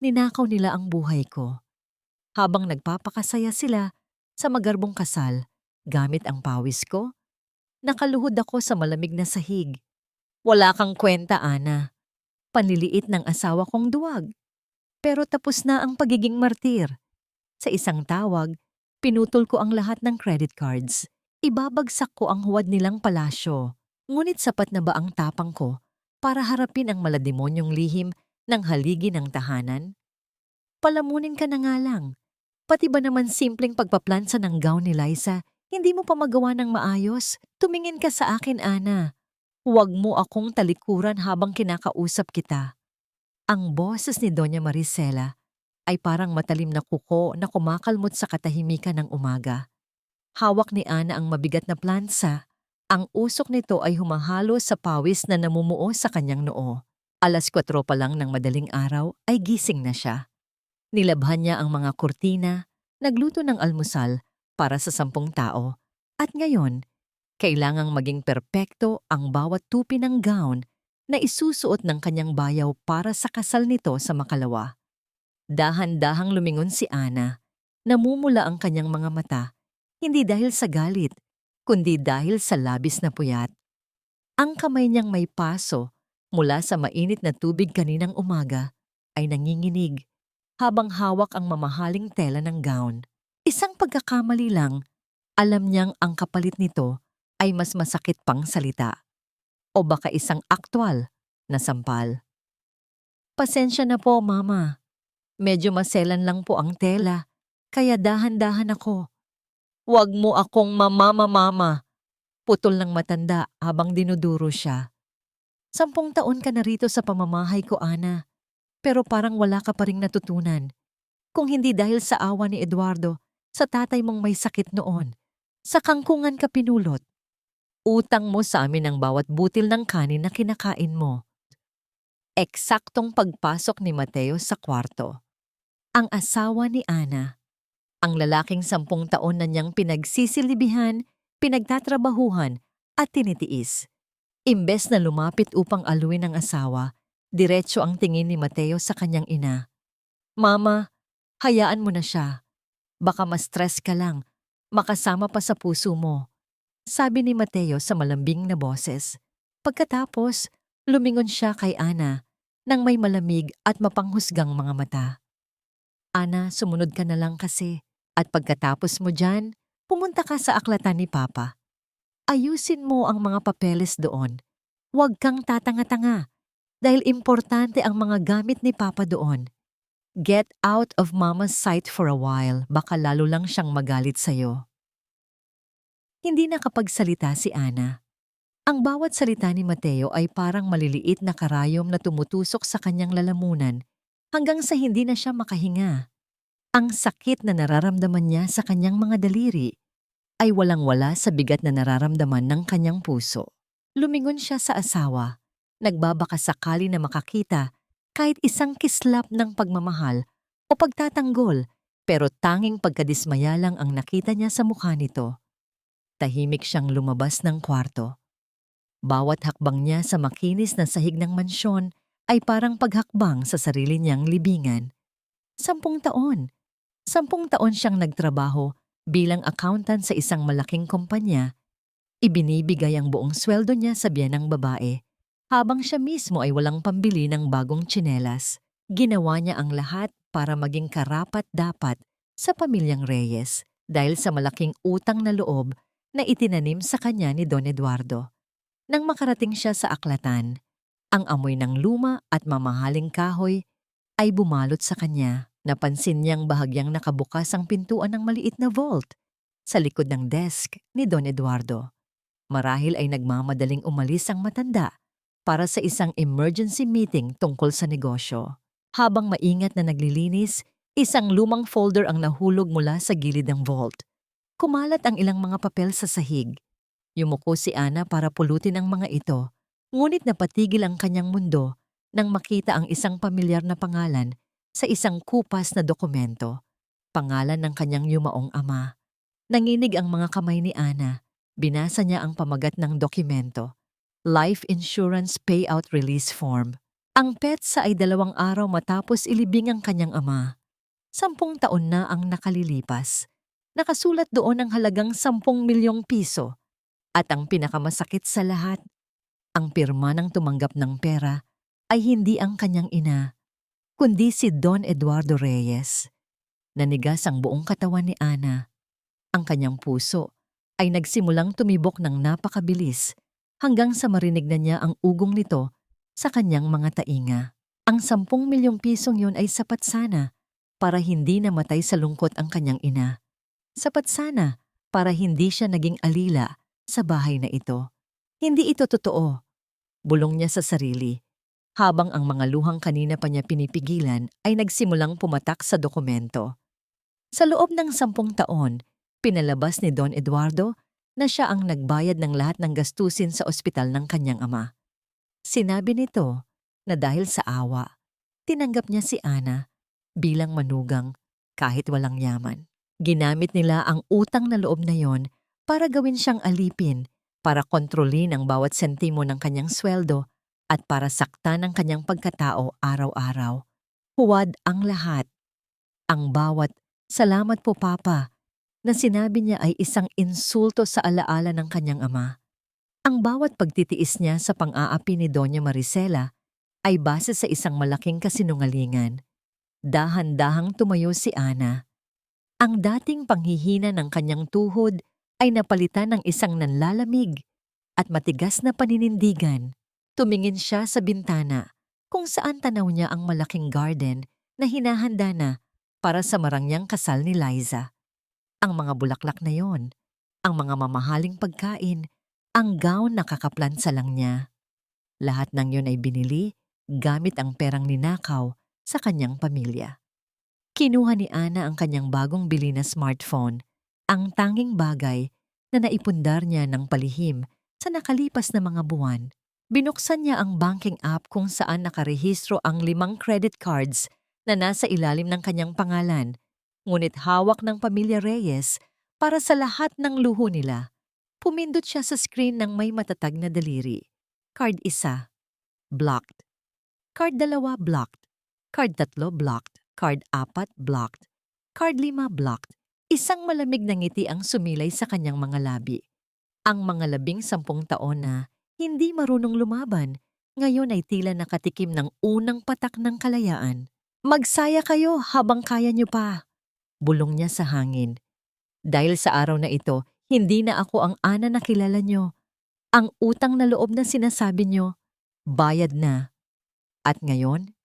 Ninakaw nila ang buhay ko. Habang nagpapakasaya sila sa magarbong kasal, gamit ang pawis ko, nakaluhod ako sa malamig na sahig. Wala kang kwenta, Ana. Panliliit ng asawa kong duwag. Pero tapos na ang pagiging martir. Sa isang tawag, pinutol ko ang lahat ng credit cards. Ibabagsak ko ang huwad nilang palasyo. Ngunit sapat na ba ang tapang ko para harapin ang malademonyong lihim ng haligi ng tahanan? Palamunin ka na nga lang. Pati ba naman simpleng pagpaplansa ng gown ni Liza, hindi mo pa magawa ng maayos? Tumingin ka sa akin, Ana. Huwag mo akong talikuran habang kinakausap kita. Ang boses ni Doña Maricela ay parang matalim na kuko na kumakalmot sa katahimikan ng umaga. Hawak ni Ana ang mabigat na plansa. Ang usok nito ay humahalo sa pawis na namumuo sa kanyang noo. 4:00 pa lang ng madaling araw ay gising na siya. Nilabhan niya ang mga kurtina, nagluto ng almusal para sa 10 tao. At ngayon, kailangang maging perpekto ang bawat tupi ng gown na isusuot ng kanyang bayaw para sa kasal nito sa makalawa. Dahan-dahang lumingon si Ana. Namumula ang kanyang mga mata, hindi dahil sa galit, kundi dahil sa labis na puyat. Ang kamay niyang may paso mula sa mainit na tubig kaninang umaga ay nanginginig habang hawak ang mamahaling tela ng gown. Isang pagkakamali lang, alam niyang ang kapalit nito ay mas masakit pang salita. O baka isang aktwal na sampal. Pasensya na po, Mama. Medyo maselan lang po ang tela, kaya dahan-dahan ako. Huwag mo akong mama. Putol ng matanda habang dinuduro siya. 10 taon ka na rito sa pamamahay ko, Ana. Pero parang wala ka pa ring natutunan. Kung hindi dahil sa awa ni Eduardo, sa tatay mong may sakit noon, sa kangkungan ka pinulot. Utang mo sa amin ang bawat butil ng kanin na kinakain mo. Eksaktong pagpasok ni Mateo sa kwarto. Ang asawa ni Ana. Ang lalaking 10 taon na niyang pinagsisilibihan, pinagtatrabahuhan at tinitiis. Imbes na lumapit upang aluin ang asawa, diretso ang tingin ni Mateo sa kanyang ina. Mama, hayaan mo na siya. Baka ma-stress ka lang, makasama pa sa puso mo. Sabi ni Mateo sa malambing na boses. Pagkatapos, lumingon siya kay Ana nang may malamig at mapanghusgang mga mata. Ana, sumunod ka na lang kasi. At pagkatapos mo dyan, pumunta ka sa aklatan ni Papa. Ayusin mo ang mga papeles doon. Huwag kang tatanga-tanga dahil importante ang mga gamit ni Papa doon. Get out of Mama's sight for a while, baka lalo lang siyang magalit sa'yo. Hindi nakapagsalita si Ana. Ang bawat salita ni Mateo ay parang maliliit na karayom na tumutusok sa kanyang lalamunan hanggang sa hindi na siya makahinga. Ang sakit na nararamdaman niya sa kanyang mga daliri ay walang-wala sa bigat na nararamdaman ng kanyang puso. Lumingon siya sa asawa, nagbabaka sakali na makakita kahit isang kislap ng pagmamahal o pagtatanggol, pero tanging pagkadismaya lang ang nakita niya sa mukha nito. Tahimik siyang lumabas ng kwarto. Bawat hakbang niya sa makinis na sahig ng mansyon ay parang paghakbang sa sarili niyang libingan. 10 taon. 10 taon siyang nagtrabaho bilang accountant sa isang malaking kumpanya. Ibinibigay ang buong sweldo niya sa biyenang babae, habang siya mismo ay walang pambili ng bagong tsinelas. Ginawa niya ang lahat para maging karapat-dapat sa pamilyang Reyes dahil sa malaking utang na loob na itinanim sa kanya ni Don Eduardo. Nang makarating siya sa aklatan, ang amoy ng luma at mamahaling kahoy ay bumalot sa kanya. Napansin niyang bahagyang nakabukas ang pintuan ng maliit na vault sa likod ng desk ni Don Eduardo. Marahil ay nagmamadaling umalis ang matanda para sa isang emergency meeting tungkol sa negosyo. Habang maingat na naglilinis, isang lumang folder ang nahulog mula sa gilid ng vault. Kumalat ang ilang mga papel sa sahig. Yumuko si Ana para pulutin ang mga ito, ngunit napatigil ang kanyang mundo nang makita ang isang pamilyar na pangalan sa isang kupas na dokumento, pangalan ng kanyang yumaong ama. Nanginig ang mga kamay ni Ana. Binasa niya ang pamagat ng dokumento, Life Insurance Payout Release Form. Ang petsa ay 2 araw matapos ilibing ang kanyang ama. 10 taon na ang nakalilipas. Nakasulat doon ang halagang 10 milyong piso. At ang pinakamasakit sa lahat, ang pirma ng tumanggap ng pera ay hindi ang kanyang ina, kundi si Don Eduardo Reyes. Nanigas ang buong katawan ni Ana. Ang kanyang puso ay nagsimulang tumibok ng napakabilis hanggang sa marinig na niya ang ugong nito sa kanyang mga tainga. Ang 10 milyong pisong yun ay sapat sana para hindi namatay sa lungkot ang kanyang ina. Sapat sana para hindi siya naging alila sa bahay na ito. Hindi ito totoo, bulong niya sa sarili, habang ang mga luhang kanina pa niya pinipigilan ay nagsimulang pumatak sa dokumento. Sa loob ng 10 taon, pinalabas ni Don Eduardo na siya ang nagbayad ng lahat ng gastusin sa ospital ng kanyang ama. Sinabi nito na dahil sa awa, tinanggap niya si Ana bilang manugang kahit walang yaman. Ginamit nila ang utang na loob na yon para gawin siyang alipin, para kontrolin ang bawat sentimo ng kanyang sweldo at para saktan ang kanyang pagkatao araw-araw. Huwad ang lahat. Ang bawat "Salamat po, Papa" na sinabi niya ay isang insulto sa alaala ng kanyang ama. Ang bawat pagtitiis niya sa pang-aapi ni Doña Maricela ay base sa isang malaking kasinungalingan. Dahan-dahang tumayo si Ana. Ang dating panghihina ng kanyang tuhod ay napalitan ng isang nanlalamig at matigas na paninindigan. Tumingin siya sa bintana kung saan tanaw niya ang malaking garden na hinahanda na para sa marangyang kasal ni Liza. Ang mga bulaklak na yon, ang mga mamahaling pagkain, ang gown na kakaplan sa lang niya. Lahat ng yon ay binili gamit ang perang ninakaw sa kanyang pamilya. Kinuha ni Ana ang kanyang bagong bili na smartphone, ang tanging bagay na naipundar niya ng palihim sa nakalipas na mga buwan. Binuksan niya ang banking app kung saan nakarehistro ang 5 credit cards na nasa ilalim ng kanyang pangalan, ngunit hawak ng pamilya Reyes para sa lahat ng luho nila. Pumindot siya sa screen ng may matatag na daliri. Card 1, blocked. Card 2, blocked. Card 3, blocked. Card 4, blocked. Card 5, blocked. Isang malamig na ngiti ang sumilay sa kanyang mga labi. Ang mga 10 taon na hindi marunong lumaban, ngayon ay tila nakatikim ng unang patak ng kalayaan. Magsaya kayo habang kaya niyo pa, bulong niya sa hangin. Dahil sa araw na ito, hindi na ako ang Ana na kilala niyo. Ang utang na loob na sinasabi niyo, bayad na. At ngayon,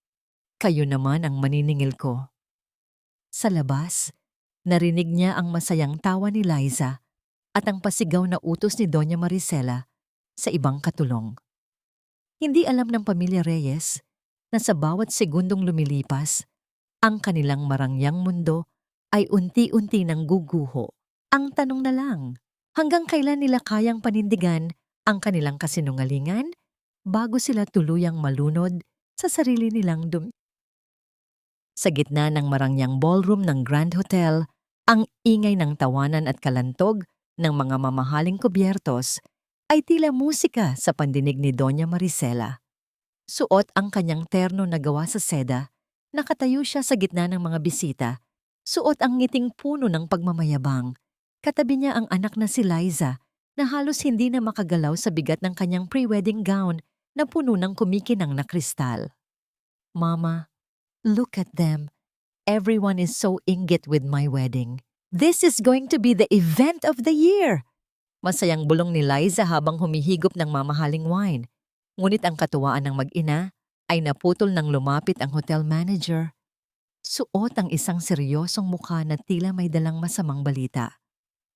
kayo naman ang maniningil ko. Sa labas, narinig niya ang masayang tawa ni Liza at ang pasigaw na utos ni Doña Maricela sa ibang katulong. Hindi alam ng pamilya Reyes na sa bawat segundong lumilipas, ang kanilang marangyang mundo ay unti-unti nang guguho. Ang tanong na lang, hanggang kailan nila kayang panindigan ang kanilang kasinungalingan bago sila tuluyang malunod sa sarili nilang dumi? Sa gitna ng marangyang ballroom ng Grand Hotel, ang ingay ng tawanan at kalantog ng mga mamahaling kubyertos ay tila musika sa pandinig ni Doña Maricela. Suot ang kanyang terno na gawa sa seda, nakatayo siya sa gitna ng mga bisita. Suot ang ngiting puno ng pagmamayabang. Katabi niya ang anak na si Liza na halos hindi na makagalaw sa bigat ng kanyang pre-wedding gown na puno ng kumikinang na kristal. Mama, look at them. Everyone is so inggit with my wedding. This is going to be the event of the year. Masayang bulong ni Liza habang humihigop ng mamahaling wine. Ngunit ang katuwaan ng mag-ina ay naputol nang lumapit ang hotel manager. Suot ang isang seryosong mukha na tila may dalang masamang balita.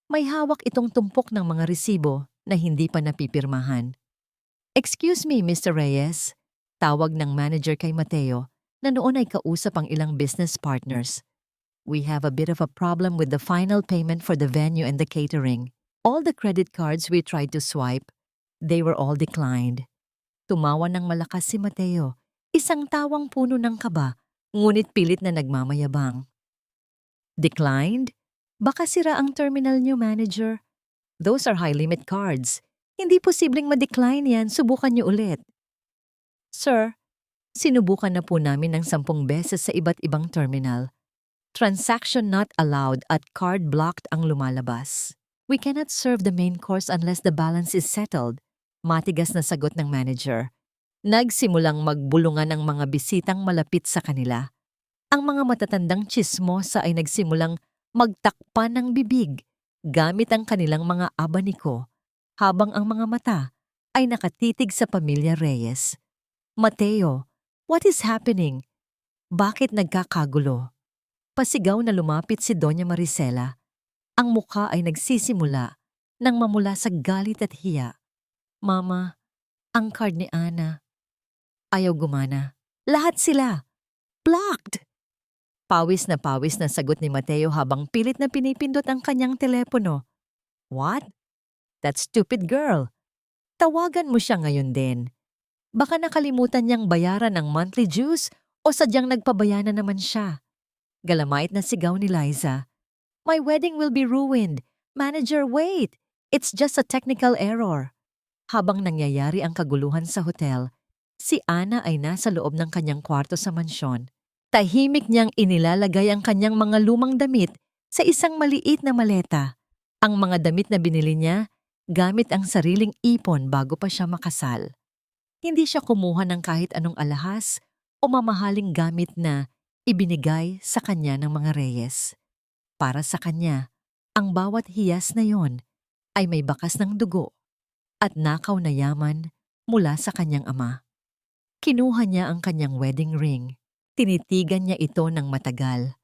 May hawak itong tumpok ng mga resibo na hindi pa napipirmahan. "Excuse me, Mr. Reyes," tawag ng manager kay Mateo na noon ay kausap ang ilang business partners. "We have a bit of a problem with the final payment for the venue and the catering. All the credit cards we tried to swipe, they were all declined." Tumawa ng malakas si Mateo, isang tawang puno ng kaba, ngunit pilit na nagmamayabang. "Declined? Baka sira ang terminal niyo, manager. Those are high-limit cards. Hindi posibleng ma-decline yan, subukan niyo ulit." "Sir, Sinubukan na po namin ng 10 beses sa iba't ibang terminal. Transaction not allowed at card blocked ang lumalabas. We cannot serve the main course unless the balance is settled. Matigas na sagot ng manager. Nagsimulang magbulungan ang mga bisitang malapit sa kanila. Ang mga matatandang tsismosa ay nagsimulang magtakpan ng bibig gamit ang kanilang mga abaniko habang ang mga mata ay nakatitig sa pamilya Reyes. Mateo, what is happening? Bakit nagkakagulo? Pasigaw na lumapit si Doña Maricela. Ang mukha ay nagsisimula nang mamula sa galit at hiya. Mama, ang card ni Ana. Ayaw gumana. Lahat sila. Blocked! Pawis na sagot ni Mateo habang pilit na pinipindot ang kanyang telepono. What? That stupid girl. Tawagan mo siya ngayon din. Baka nakalimutan niyang bayaran ng monthly dues o sadyang nagpabayana naman siya. Galamait na sigaw ni Liza. My wedding will be ruined. Manager, wait! It's just a technical error. Habang nangyayari ang kaguluhan sa hotel, si Ana ay nasa loob ng kanyang kwarto sa mansyon. Tahimik niyang inilalagay ang kanyang mga lumang damit sa isang maliit na maleta. Ang mga damit na binili niya gamit ang sariling ipon bago pa siya makasal. Hindi siya kumuha ng kahit anong alahas o mamahaling gamit na ibinigay sa kanya ng mga Reyes. Para sa kanya, ang bawat hiyas na yon ay may bakas ng dugo at nakaw na yaman mula sa kanyang ama. Kinuha niya ang kanyang wedding ring. Tinitigan niya ito ng matagal.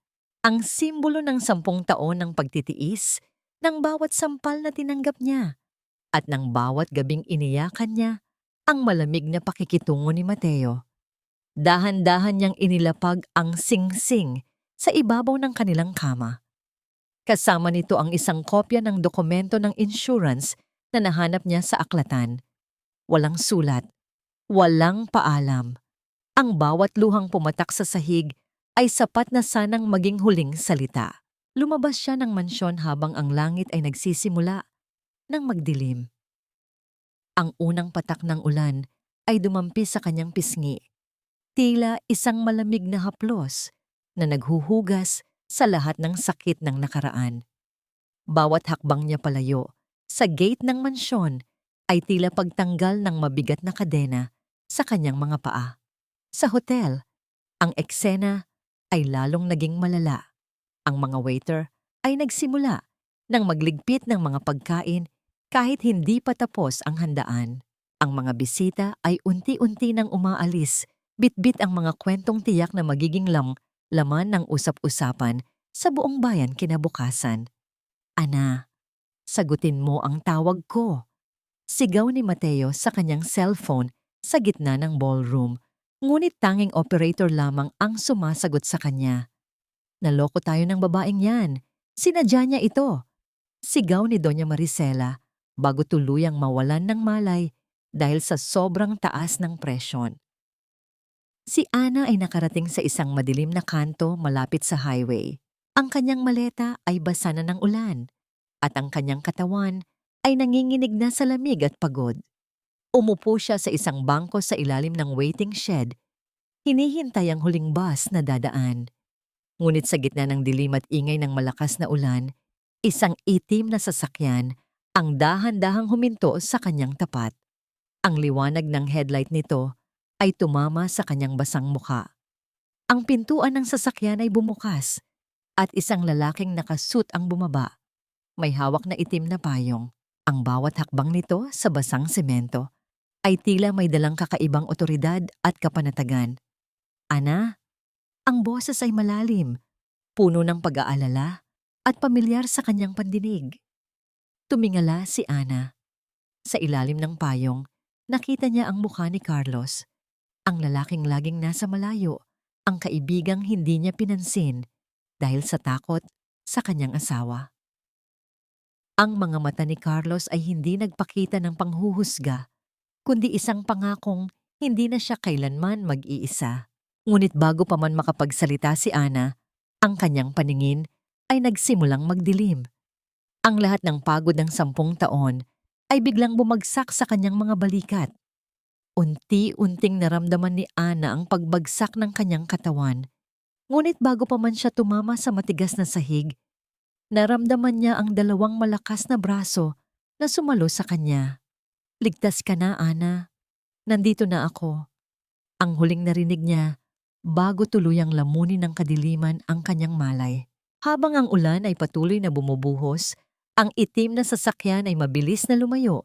Ang simbolo ng 10 taon ng pagtitiis ng bawat sampal na tinanggap niya at ng bawat gabing iniyakan niya ang malamig na pakikitungo ni Mateo. Dahan-dahan niyang inilapag ang sing-sing sa ibabaw ng kanilang kama. Kasama nito ang isang kopya ng dokumento ng insurance na nahanap niya sa aklatan. Walang sulat, walang paalam. Ang bawat luhang pumatak sa sahig ay sapat na sanang maging huling salita. Lumabas siya ng mansyon habang ang langit ay nagsisimula ng magdilim. Ang unang patak ng ulan ay dumampi sa kanyang pisngi. Tila isang malamig na haplos na naghuhugas sa lahat ng sakit ng nakaraan. Bawat hakbang niya palayo sa gate ng mansyon ay tila pagtanggal ng mabigat na kadena sa kanyang mga paa. Sa hotel, ang eksena ay lalong naging malala. Ang mga waiter ay nagsimula ng magligpit ng mga pagkain kahit hindi pa tapos ang handaan. Ang mga bisita ay unti-unti nang umaalis, bitbit ang mga kwentong tiyak na magiging laman ng usap-usapan sa buong bayan kinabukasan. Ana, sagutin mo ang tawag ko. Sigaw ni Mateo sa kanyang cellphone sa gitna ng ballroom, ngunit tanging operator lamang ang sumasagot sa kanya. Naloko tayo ng babaeng yan. Sinadya niya ito. Sigaw ni Doña Maricela bago tuluyang mawalan ng malay dahil sa sobrang taas ng presyon. Si Ana ay nakarating sa isang madilim na kanto malapit sa highway. Ang kanyang maleta ay basa na ng ulan at ang kanyang katawan ay nanginginig na sa lamig at pagod. Umupo siya sa isang bangko sa ilalim ng waiting shed. Hinihintay ang huling bus na dadaan. Ngunit sa gitna ng dilim at ingay ng malakas na ulan, isang itim na sasakyan ang dahan-dahang huminto sa kanyang tapat. Ang liwanag ng headlight nito ay tumama sa kanyang basang mukha. Ang pintuan ng sasakyan ay bumukas at isang lalaking nakasuit ang bumaba. May hawak na itim na payong. Ang bawat hakbang nito sa basang semento ay tila may dalang kakaibang otoridad at kapanatagan. Ana, ang boses ay malalim, puno ng pag-aalala at pamilyar sa kanyang pandinig. Tumingala si Ana. Sa ilalim ng payong, nakita niya ang mukha ni Carlos, ang lalaking laging nasa malayo, ang kaibigang hindi niya pinansin dahil sa takot sa kanyang asawa. Ang mga mata ni Carlos ay hindi nagpakita ng panghuhusga, kundi isang pangakong hindi na siya kailanman mag-iisa. Ngunit bago pa man makapagsalita si Ana, ang kanyang paningin ay nagsimulang magdilim. Ang lahat ng pagod ng 10 taon ay biglang bumagsak sa kanyang mga balikat. Unti-unting naramdaman ni Ana ang pagbagsak ng kanyang katawan. Ngunit bago pa man siya tumama sa matigas na sahig, naramdaman niya ang dalawang malakas na braso na sumalo sa kanya. "Ligtas ka na, Ana. Nandito na ako." Ang huling narinig niya bago tuluyang lamunin ng kadiliman ang kanyang malay. Habang ang ulan ay patuloy na bumubuhos, ang itim na sasakyan ay mabilis na lumayo.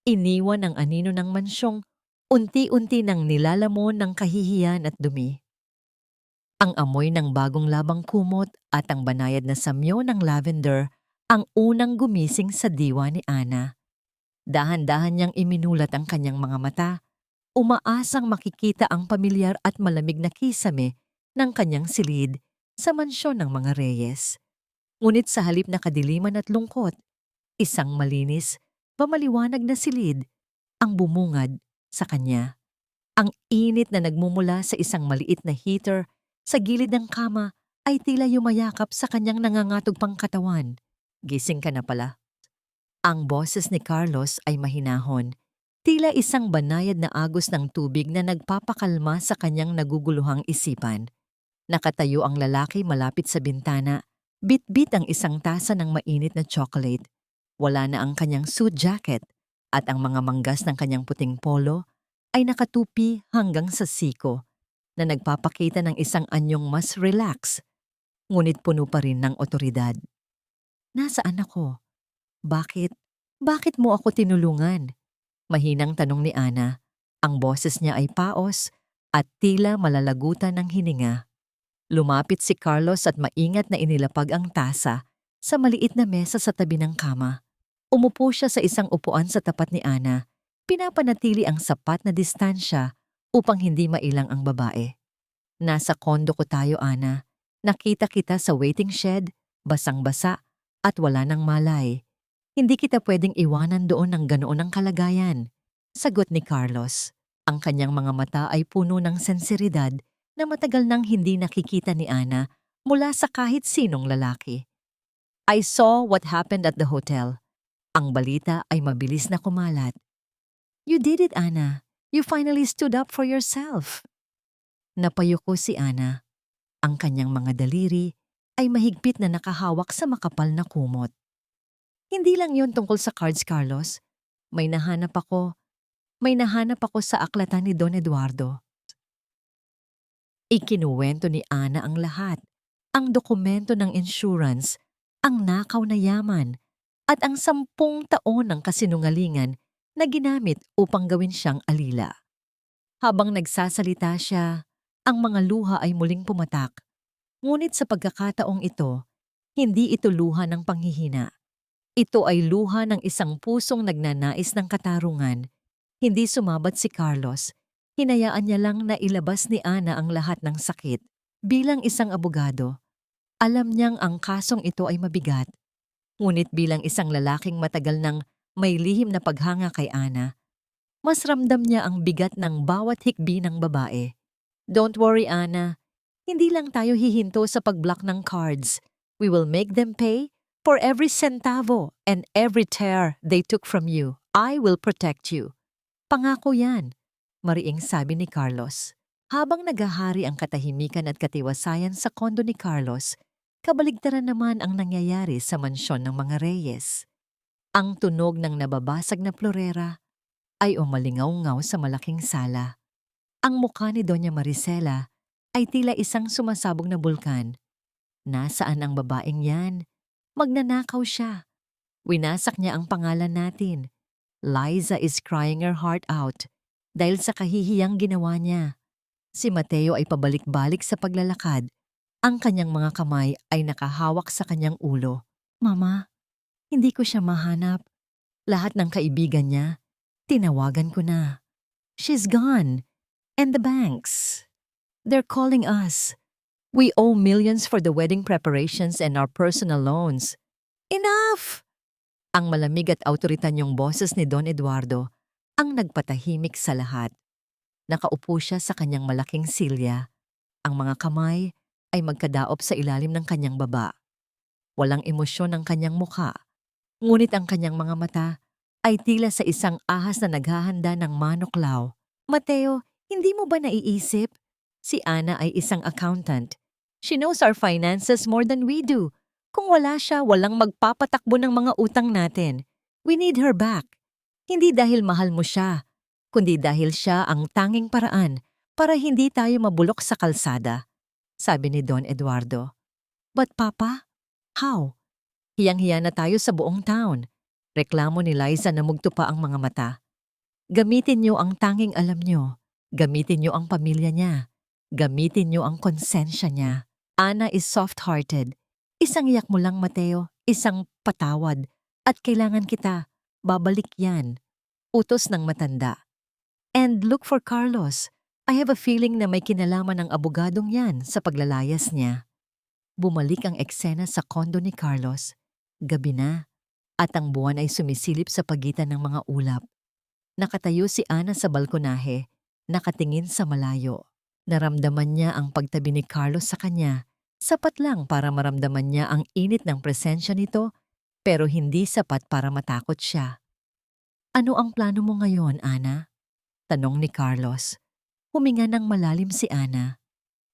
Iniwan ang anino ng mansyong unti-unti nang nilalamon ng kahihiyan at dumi. Ang amoy ng bagong labang kumot at ang banayad na samyo ng lavender ang unang gumising sa diwa ni Ana. Dahan-dahan niyang iminulat ang kanyang mga mata, umaasang makikita ang pamilyar at malamig na kisame ng kanyang silid sa mansyon ng mga Reyes. Ngunit sa halip na kadiliman at lungkot, isang malinis, pamaliwanag na silid ang bumungad sa kanya. Ang init na nagmumula sa isang maliit na heater sa gilid ng kama ay tila yumayakap sa kanyang nangangatog pang katawan. "Gising ka na pala." Ang boses ni Carlos ay mahinahon, tila isang banayad na agos ng tubig na nagpapakalma sa kanyang naguguluhang isipan. Nakatayo ang lalaki malapit sa bintana, bit-bit ang isang tasa ng mainit na chocolate. Wala na ang kanyang suit jacket at ang mga manggas ng kanyang puting polo ay nakatupi hanggang sa siko na nagpapakita ng isang anyong mas relax, ngunit puno pa rin ng otoridad. "Nasaan ako? Bakit? Bakit mo ako tinulungan?" Mahinang tanong ni Ana. Ang boses niya ay paos at tila malalagutan ng hininga. Lumapit si Carlos at maingat na inilapag ang tasa sa maliit na mesa sa tabi ng kama. Umupo siya sa isang upuan sa tapat ni Ana. Pinapanatili ang sapat na distansya upang hindi mailang ang babae. "Nasa kondo ko tayo, Ana. Nakita kita sa waiting shed, basang-basa at wala ng malay. Hindi kita pwedeng iwanan doon ng ganoon ang kalagayan," sagot ni Carlos. Ang kanyang mga mata ay puno ng sensiridad na matagal nang hindi nakikita ni Ana mula sa kahit sinong lalaki. "I saw what happened at the hotel." Ang balita ay mabilis na kumalat. "You did it, Ana. You finally stood up for yourself." Napayuko si Ana. Ang kanyang mga daliri ay mahigpit na nakahawak sa makapal na kumot. "Hindi lang yun tungkol sa cards, Carlos. May nahanap ako sa aklatan ni Don Eduardo." Ikinuwento ni Ana ang lahat. Ang dokumento ng insurance, ang nakaw na yaman, at ang 10 taon ng kasinungalingan na ginamit upang gawin siyang alila. Habang nagsasalita siya, ang mga luha ay muling pumatak. Ngunit sa pagkakataong ito, hindi ito luha ng panghihina. Ito ay luha ng isang pusong nagnanais ng katarungan. Hindi sumabat si Carlos. Hinayaan niya lang na ilabas ni Ana ang lahat ng sakit. Bilang isang abogado, alam niyang ang kasong ito ay mabigat. Ngunit bilang isang lalaking matagal nang may lihim na paghanga kay Ana, mas ramdam niya ang bigat ng bawat hikbi ng babae. "Don't worry, Ana. Hindi lang tayo hihinto sa pag-block ng cards. We will make them pay for every centavo and every tear they took from you. I will protect you." "Pangako yan," mariing sabi ni Carlos. Habang naghahari ang katahimikan at katiwasayan sa kondo ni Carlos, kabaligtaran naman ang nangyayari sa mansyon ng mga Reyes. Ang tunog ng nababasag na florera ay umalingaw-ngaw sa malaking sala. Ang mukha ni Doña Maricela ay tila isang sumasabog na bulkan. Nasaan ang babaeng yan? Magnanakaw siya. Winasak niya ang pangalan natin. Liza is crying her heart out dahil sa kahihiyang ginawa niya. Si Mateo ay pabalik-balik sa paglalakad. Ang kanyang mga kamay ay nakahawak sa kanyang ulo. "Mama, hindi ko siya mahanap. Lahat ng kaibigan niya, tinawagan ko na. She's gone. And the banks. They're calling us. We owe millions for the wedding preparations and our personal loans." "Enough!" Ang malamig at autoritanyong boses ni Don Eduardo ang nagpatahimik sa lahat. Nakaupo siya sa kanyang malaking silya. Ang mga kamay ay magkadaop sa ilalim ng kanyang baba. Walang emosyon ang kanyang mukha, ngunit ang kanyang mga mata ay tila sa isang ahas na naghahanda ng manuklaw. Mateo, hindi mo ba naiisip? Si Ana ay isang accountant. She knows our finances more than we do. Kung wala siya, walang magpapatakbo ng mga utang natin. We need her back. Hindi dahil mahal mo siya, kundi dahil siya ang tanging paraan para hindi tayo mabulok sa kalsada, sabi ni Don Eduardo. But Papa, how? Hiyang-hiya na tayo sa buong town. Reklamo ni Liza na mugto pa ang mga mata. Gamitin niyo ang tanging alam niyo. Gamitin niyo ang pamilya niya. Gamitin niyo ang konsensya niya. Ana is soft-hearted. Isang iyak mo lang, Mateo. Isang patawad. At kailangan kita. Babalik yan. Utos ng matanda. And look for Carlos. I have a feeling na may kinalaman ng abogadong yan sa paglalayas niya. Bumalik ang eksena sa kondo ni Carlos. Gabi na. At ang buwan ay sumisilip sa pagitan ng mga ulap. Nakatayo si Ana sa balkonahe, nakatingin sa malayo. Naramdaman niya ang pagtabi ni Carlos sa kanya. Sapat lang para maramdaman niya ang init ng presensya nito, pero hindi sapat para matakot siya. Ano ang plano mo ngayon, Ana? Tanong ni Carlos. Huminga ng malalim si Ana.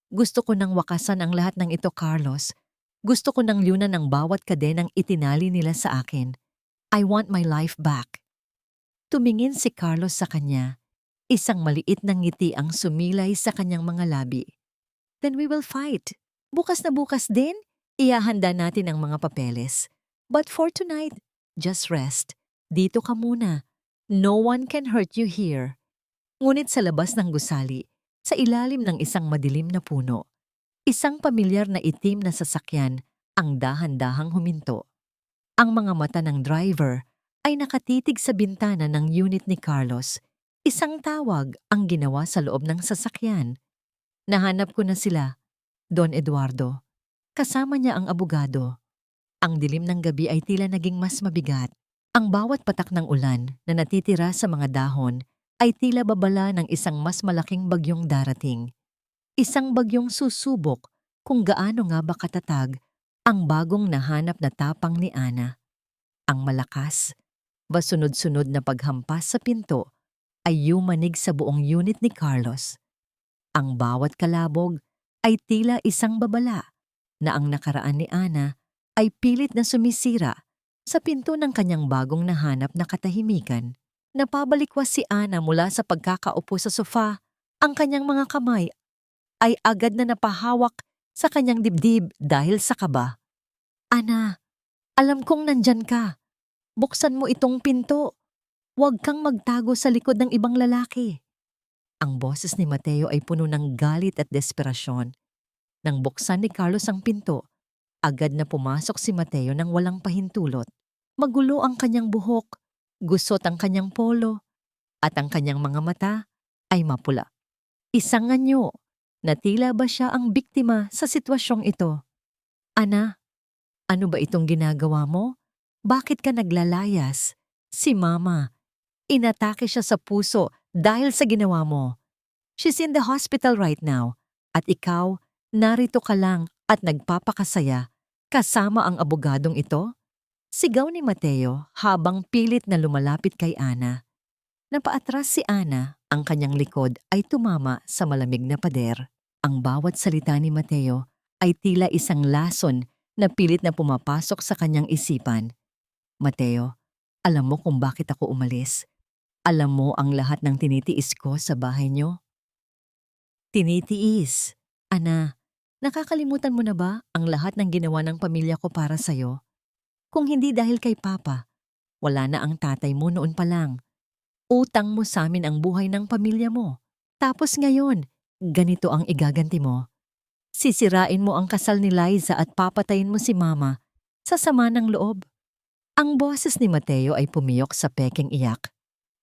Gusto ko nang wakasan ang lahat ng ito, Carlos. Gusto ko nang lunan ng bawat kadenang itinali nila sa akin. I want my life back. Tumingin si Carlos sa kanya. Isang maliit na ngiti ang sumilay sa kanyang mga labi. Then we will fight. Bukas na bukas din, ihahanda natin ang mga papeles. But for tonight, just rest. Dito ka muna. No one can hurt you here. Ngunit sa labas ng gusali, sa ilalim ng isang madilim na puno, isang pamilyar na itim na sasakyan ang dahan-dahang huminto. Ang mga mata ng driver ay nakatitig sa bintana ng unit ni Carlos. Isang tawag ang ginawa sa loob ng sasakyan. Nahanap ko na sila, Don Eduardo. Kasama niya ang abogado. Ang dilim ng gabi ay tila naging mas mabigat. Ang bawat patak ng ulan na natitira sa mga dahon ay tila babala ng isang mas malaking bagyong darating. Isang bagyong susubok kung gaano nga ba katatag ang bagong nahanap na tapang ni Ana. Ang malakas, basunod-sunod na paghampas sa pinto ay yumanig sa buong unit ni Carlos. Ang bawat kalabog ay tila isang babala na ang nakaraan ni Ana ay pilit na sumisira sa pinto ng kanyang bagong nahanap na katahimikan. Napabalikwas si Ana mula sa pagkakaupo sa sofa. Ang kanyang mga kamay ay agad na napahawak sa kanyang dibdib dahil sa kaba. Ana, alam kong nandyan ka. Buksan mo itong pinto. Huwag kang magtago sa likod ng ibang lalaki. Ang boses ni Mateo ay puno ng galit at desperasyon. Nang buksan ni Carlos ang pinto, agad na pumasok si Mateo nang walang pahintulot. Magulo ang kanyang buhok, gusot ang kanyang polo, at ang kanyang mga mata ay mapula. Isang anyo na tila ba siya ang biktima sa sitwasyong ito. Ana, ano ba itong ginagawa mo? Bakit ka naglalayas? Si Mama. Inatake siya sa puso dahil sa ginawa mo. She's in the hospital right now. At ikaw, narito ka lang at nagpapakasaya kasama ang abogadong ito? Sigaw ni Mateo habang pilit na lumalapit kay Ana. Napaatras si Ana, ang kanyang likod ay tumama sa malamig na pader. Ang bawat salita ni Mateo ay tila isang lason na pilit na pumapasok sa kanyang isipan. Mateo, alam mo kung bakit ako umalis? Alam mo ang lahat ng tinitiis ko sa bahay niyo? Tinitiis. Ana, nakakalimutan mo na ba ang lahat ng ginawa ng pamilya ko para sa'yo? Kung hindi dahil kay Papa, wala na ang tatay mo noon pa lang. Utang mo sa amin ang buhay ng pamilya mo. Tapos ngayon, ganito ang igaganti mo. Sisirain mo ang kasal ni Liza at papatayin mo si Mama sa sama ng loob. Ang boses ni Mateo ay pumiyok sa pekeng iyak.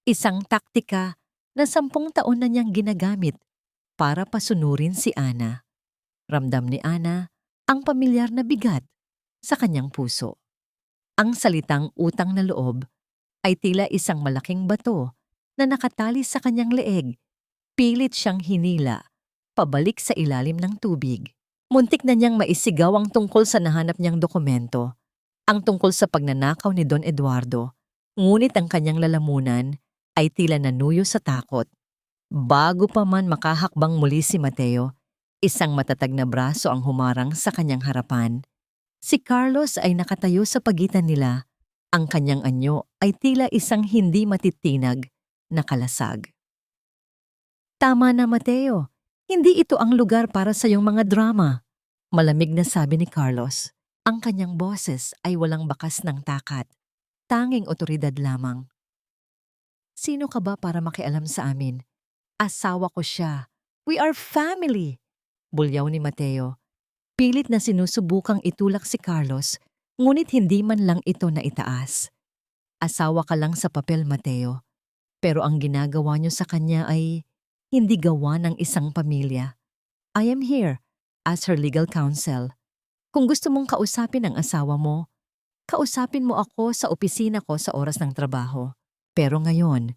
Isang taktika na 10 taon na niyang ginagamit para pasunurin si Ana. Ramdam ni Ana ang pamilyar na bigat sa kanyang puso. Ang salitang utang na loob ay tila isang malaking bato na nakatali sa kanyang leeg. Pilit siyang hinila, pabalik sa ilalim ng tubig. Muntik na niyang maisigaw ang tungkol sa nahanap niyang dokumento, ang tungkol sa pagnanakaw ni Don Eduardo, ngunit ang kanyang lalamunan ay tila nanuyo sa takot. Bago pa man makahakbang muli si Mateo, isang matatag na braso ang humarang sa kanyang harapan. Si Carlos ay nakatayo sa pagitan nila. Ang kanyang anyo ay tila isang hindi matitinag na kalasag. Tama na, Mateo. Hindi ito ang lugar para sa iyong mga drama. Malamig na sabi ni Carlos. Ang kanyang boses ay walang bakas ng takat. Tanging otoridad lamang. Sino ka ba para makialam sa amin? Asawa ko siya. We are family. Bulyaw ni Mateo. Pilit na sinusubukang itulak si Carlos, ngunit hindi man lang ito naitaas. Asawa ka lang sa papel, Mateo. Pero ang ginagawa niyo sa kanya ay hindi gawa ng isang pamilya. I am here as her legal counsel. Kung gusto mong kausapin ang asawa mo, kausapin mo ako sa opisina ko sa oras ng trabaho. Pero ngayon,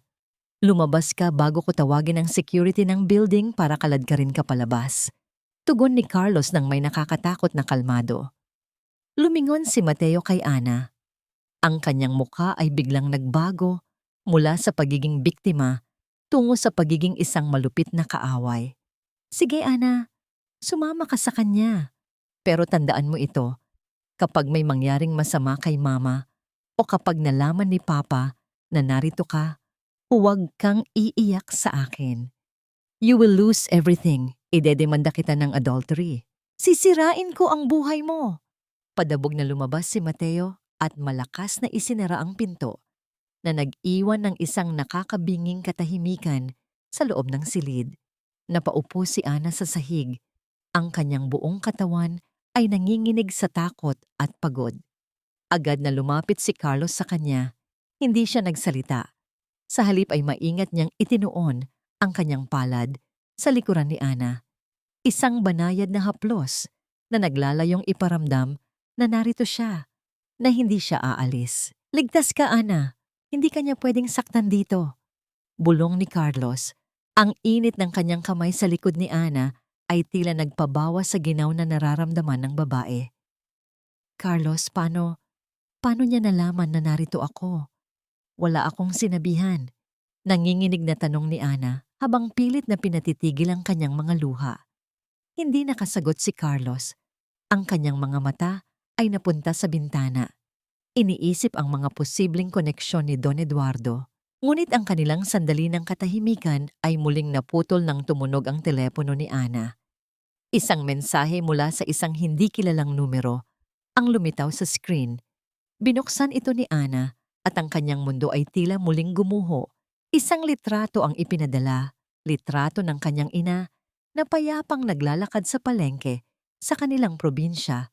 lumabas ka bago ko tawagin ang security ng building para kaladkarin ka palabas. Tugon ni Carlos nang may nakakatakot na kalmado. Lumingon si Mateo kay Ana. Ang kanyang mukha ay biglang nagbago mula sa pagiging biktima tungo sa pagiging isang malupit na kaaway. Sige Ana, sumama ka sa kanya. Pero tandaan mo ito, kapag may mangyaring masama kay mama o kapag nalaman ni Papa na narito ka, huwag kang iiyak sa akin. You will lose everything. Idedemanda kita ng adultery. Sisirain ko ang buhay mo. Padabog na lumabas si Mateo at malakas na isinara ang pinto na nag-iwan ng isang nakakabinging katahimikan sa loob ng silid. Napaupo si Ana sa sahig. Ang kanyang buong katawan ay nanginginig sa takot at pagod. Agad na lumapit si Carlos sa kanya. Hindi siya nagsalita. Sa halip ay maingat niyang itinuon ang kanyang palad sa likuran ni Ana. Isang banayad na haplos na naglalayong iparamdam na narito siya, na hindi siya aalis. Ligtas ka, Ana. Hindi kanya pwedeng saktan dito. Bulong ni Carlos. Ang init ng kanyang kamay sa likod ni Ana ay tila nagpabawas sa ginaw na nararamdaman ng babae. Carlos, paano niya nalaman na narito ako? Wala akong sinabihan. Nanginginig na tanong ni Ana habang pilit na pinatitigil ang kanyang mga luha. Hindi nakasagot si Carlos. Ang kanyang mga mata ay napunta sa bintana. Iniisip ang mga posibleng koneksyon ni Don Eduardo. Ngunit ang kanilang sandali ng katahimikan ay muling naputol nang tumunog ang telepono ni Ana. Isang mensahe mula sa isang hindi kilalang numero ang lumitaw sa screen. Binuksan ito ni Ana at ang kanyang mundo ay tila muling gumuho. Isang litrato ang ipinadala, litrato ng kanyang ina na payapang naglalakad sa palengke sa kanilang probinsya.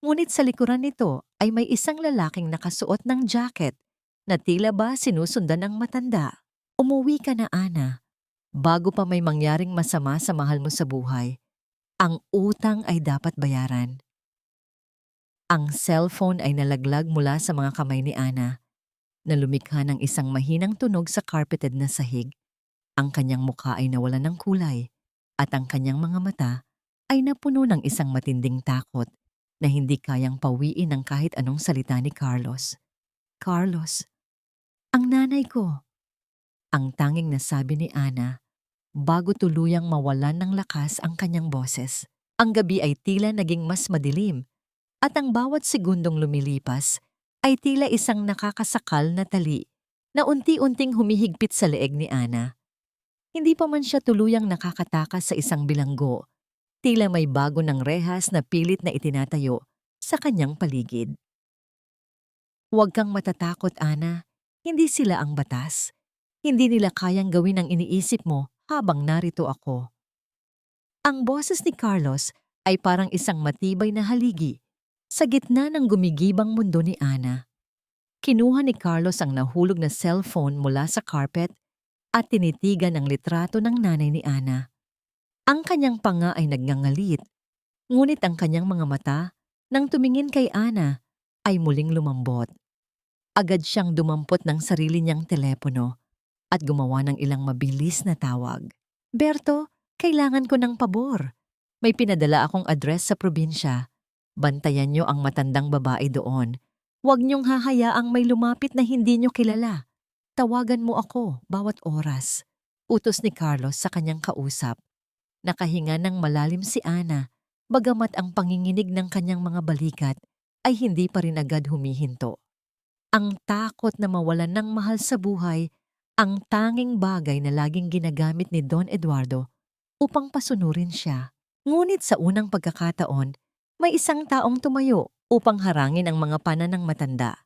Ngunit sa likuran nito ay may isang lalaking nakasuot ng jacket na tila ba sinusundan ng matanda. Umuwi ka na, Ana. Bago pa may mangyaring masama sa mahal mo sa buhay, ang utang ay dapat bayaran. Ang cellphone ay nalaglag mula sa mga kamay ni Ana, na lumikha ng isang mahinang tunog sa carpeted na sahig. Ang kanyang mukha ay nawalan ng kulay at ang kanyang mga mata ay napuno ng isang matinding takot na hindi kayang pawiin ng kahit anong salita ni Carlos. Carlos, ang nanay ko. Ang tanging nasabi ni Ana bago tuluyang mawalan ng lakas ang kanyang boses. Ang gabi ay tila naging mas madilim at ang bawat segundong lumilipas ay tila isang nakakasakal na tali na unti-unting humihigpit sa leeg ni Ana. Hindi pa man siya tuluyang nakakatakas sa isang bilanggo. Tila may bago ng rehas na pilit na itinatayo sa kanyang paligid. Huwag kang matatakot, Ana. Hindi sila ang batas. Hindi nila kayang gawin ang iniisip mo habang narito ako. Ang boses ni Carlos ay parang isang matibay na haligi sa gitna ng gumigibang mundo ni Ana. Kinuha ni Carlos ang nahulog na cellphone mula sa carpet at tinitigan ang litrato ng nanay ni Ana. Ang kanyang panga ay nagngangalit, ngunit ang kanyang mga mata, nang tumingin kay Ana, ay muling lumambot. Agad siyang dumampot ng sarili niyang telepono at gumawa ng ilang mabilis na tawag. Berto, kailangan ko ng pabor. May pinadala akong address sa probinsya. Bantayan niyo ang matandang babae doon. Huwag niyong hahayaang may lumapit na hindi niyo kilala. Tawagan mo ako bawat oras. Utos ni Carlos sa kanyang kausap. Nakahinga ng malalim si Ana, bagamat ang panginginig ng kanyang mga balikat ay hindi pa rin agad humihinto. Ang takot na mawalan ng mahal sa buhay, ang tanging bagay na laging ginagamit ni Don Eduardo upang pasunurin siya. Ngunit sa unang pagkakataon, may isang taong tumayo upang harangin ang mga pana ng matanda.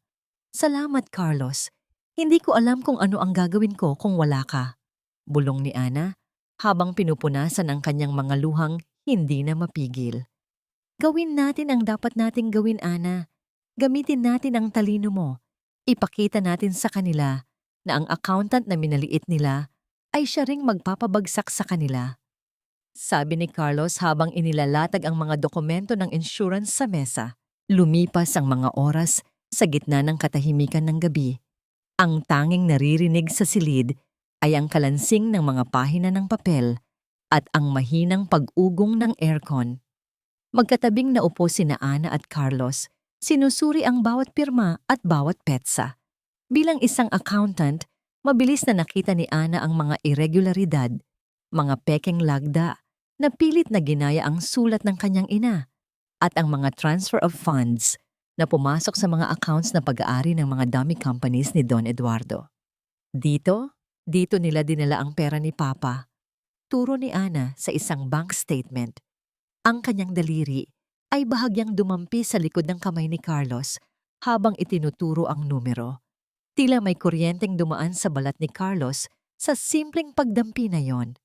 Salamat, Carlos. Hindi ko alam kung ano ang gagawin ko kung wala ka. Bulong ni Ana habang pinupunasan ang kanyang mga luhang hindi na mapigil. Gawin natin ang dapat nating gawin, Ana. Gamitin natin ang talino mo. Ipakita natin sa kanila na ang accountant na minaliit nila ay siya ring magpapabagsak sa kanila. Sabi ni Carlos habang inilalatag ang mga dokumento ng insurance sa mesa. Lumipas ang mga oras sa gitna ng katahimikan ng gabi. Ang tanging naririnig sa silid ay ang kalansing ng mga pahina ng papel at ang mahinang pag-ugong ng aircon. Magkatabing naupo sina Ana at Carlos, sinusuri ang bawat pirma at bawat petsa. Bilang isang accountant, mabilis na nakita ni Ana ang mga irregularidad, mga pekeng lagda na pilit na ginaya ang sulat ng kanyang ina, at ang mga transfer of funds na pumasok sa mga accounts na pag-aari ng mga dummy companies ni Don Eduardo. Dito nila dinala ang pera ni Papa. Turo ni Ana sa isang bank statement. Ang kanyang daliri ay bahagyang dumampi sa likod ng kamay ni Carlos habang itinuturo ang numero. Tila may kuryenteng dumaan sa balat ni Carlos sa simpleng pagdampi na yon.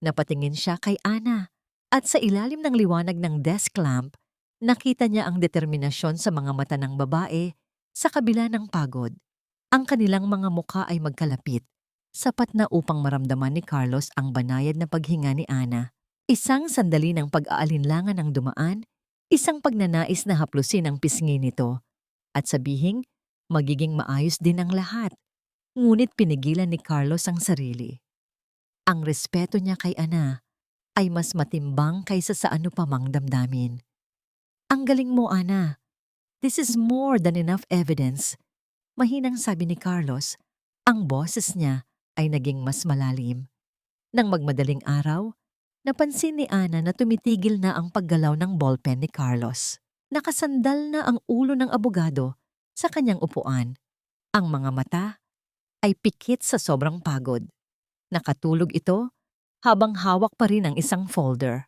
Napatingin siya kay Ana at sa ilalim ng liwanag ng desk lamp, nakita niya ang determinasyon sa mga mata ng babae sa kabila ng pagod. Ang kanilang mga mukha ay magkalapit, sapat na upang maramdaman ni Carlos ang banayad na paghinga ni Ana. Isang sandali ng pag-aalinlangan ang dumaan, isang pagnanais na haplusin ang pisngi nito at sabihing magiging maayos din ang lahat. Ngunit pinigilan ni Carlos ang sarili. Ang respeto niya kay Ana ay mas matimbang kaysa sa ano pa mang damdamin. Ang galing mo, Ana. This is more than enough evidence. Mahinang sabi ni Carlos, ang boses niya ay naging mas malalim. Nang magmadaling araw, napansin ni Ana na tumitigil na ang paggalaw ng ballpen ni Carlos. Nakasandal na ang ulo ng abogado sa kanyang upuan. Ang mga mata ay pikit sa sobrang pagod. Nakatulog ito habang hawak pa rin ang isang folder.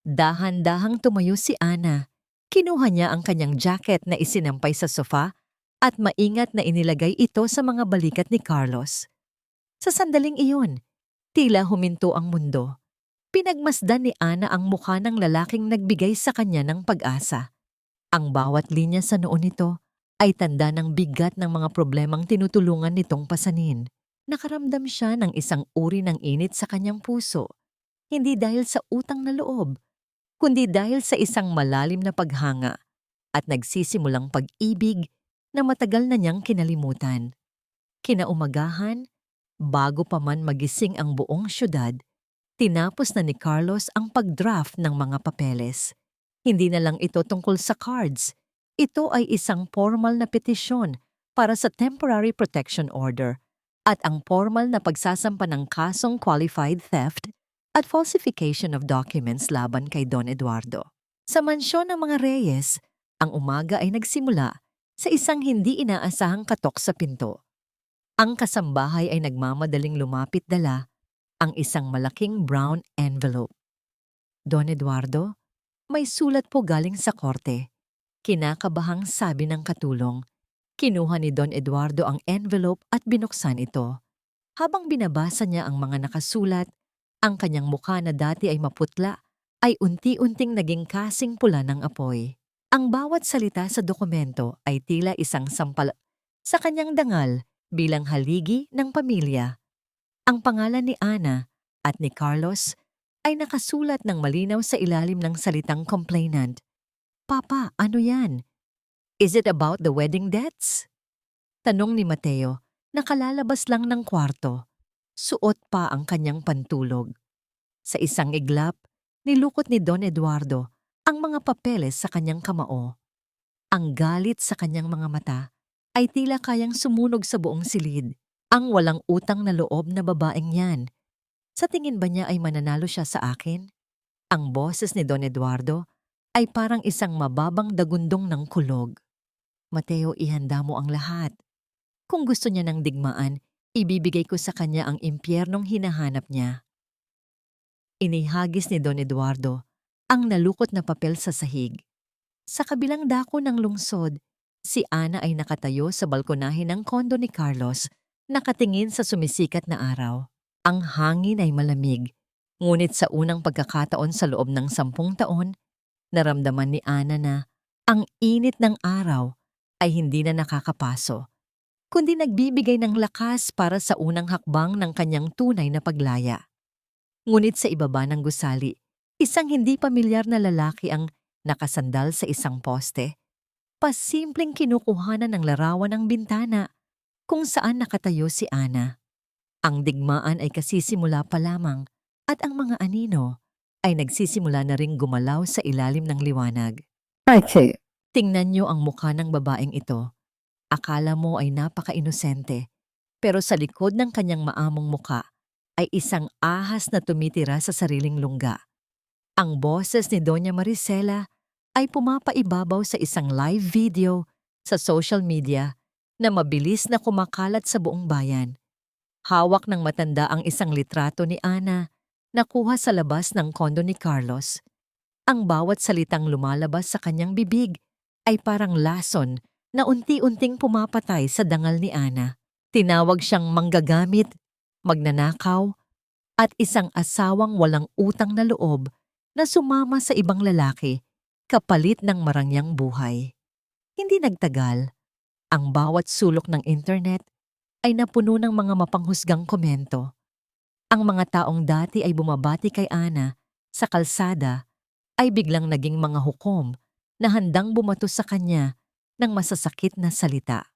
Dahan-dahang tumayo si Ana. Kinuha niya ang kanyang jacket na isinampay sa sofa at maingat na inilagay ito sa mga balikat ni Carlos. Sa sandaling iyon, tila huminto ang mundo. Pinagmasdan ni Ana ang mukha ng lalaking nagbigay sa kanya ng pag-asa. Ang bawat linya sa noo nito ay tanda ng bigat ng mga problemang tinutulungan nitong pasanin. Nakaramdam siya ng isang uri ng init sa kanyang puso, hindi dahil sa utang na loob, kundi dahil sa isang malalim na paghanga at nagsisimulang pag-ibig na matagal na niyang kinalimutan. Kinaumagahan, bago pa man magising ang buong syudad, tinapos na ni Carlos ang pag-draft ng mga papeles. Hindi na lang ito tungkol sa cards. Ito ay isang formal na petisyon para sa temporary protection order at ang formal na pagsasampa ng kasong qualified theft at falsification of documents laban kay Don Eduardo. Sa mansyon ng mga Reyes, ang umaga ay nagsimula sa isang hindi inaasahang katok sa pinto. Ang kasambahay ay nagmamadaling lumapit dala ang isang malaking brown envelope. Don Eduardo, may sulat po galing sa korte. Kinakabahang sabi ng katulong. Kinuha ni Don Eduardo ang envelope at binuksan ito. Habang binabasa niya ang mga nakasulat, ang kanyang mukha na dati ay maputla ay unti-unting naging kasing pula ng apoy. Ang bawat salita sa dokumento ay tila isang sampal sa kanyang dangal bilang haligi ng pamilya. Ang pangalan ni Ana at ni Carlos ay nakasulat ng malinaw sa ilalim ng salitang complainant. Papa, ano yan? Is it about the wedding debts? Tanong ni Mateo, nakalalabas lang ng kwarto. Suot pa ang kanyang pantulog. Sa isang iglap, nilukot ni Don Eduardo ang mga papeles sa kanyang kamao. Ang galit sa kanyang mga mata ay tila kayang sumunog sa buong silid. Ang walang utang na loob na babaeng yan, Sa tingin ba niya ay mananalo siya sa akin? Ang boses ni Don Eduardo ay parang isang mababang dagundong ng kulog. Mateo, ihanda mo ang lahat. Kung gusto niya ng digmaan, ibibigay ko sa kanya ang impyernong hinahanap niya. Inihagis ni Don Eduardo ang nalukot na papel sa sahig. Sa kabilang dako ng lungsod, si Ana ay nakatayo sa balkonahe ng kondo ni Carlos, nakatingin sa sumisikat na araw. Ang hangin ay malamig, ngunit sa unang pagkakataon sa loob ng 10 taon, naramdaman ni Ana na ang init ng araw ay hindi na nakakapaso, kundi nagbibigay ng lakas para sa unang hakbang ng kanyang tunay na paglaya. Ngunit sa ibaba ng gusali, isang hindi pamilyar na lalaki ang nakasandal sa isang poste. Pasimpleng kinukuhanan ng larawan ng bintana kung saan nakatayo si Ana. Ang digmaan ay kasisimula pa lamang at ang mga anino ay nagsisimula na ring gumalaw sa ilalim ng liwanag. Tingnan niyo ang mukha ng babaeng ito. Akala mo ay napaka-inosente, pero sa likod ng kanyang maamong muka ay isang ahas na tumitira sa sariling lungga. Ang boses ni Doña Maricela ay pumapaibabaw sa isang live video sa social media na mabilis na kumakalat sa buong bayan. Hawak ng matanda ang isang litrato ni Ana na kuha sa labas ng kondo ni Carlos. Ang bawat salitang lumalabas sa kanyang bibig ay parang lason na unti-unting pumapatay sa dangal ni Ana. Tinawag siyang manggagamit, magnanakaw, at isang asawang walang utang na loob na sumama sa ibang lalaki kapalit ng marangyang buhay. Hindi nagtagal, ang bawat sulok ng internet ay napuno ng mga mapanghusgang komento. Ang mga taong dati ay bumabati kay Ana sa kalsada ay biglang naging mga hukom na handang bumato sa kanya ng masasakit na salita.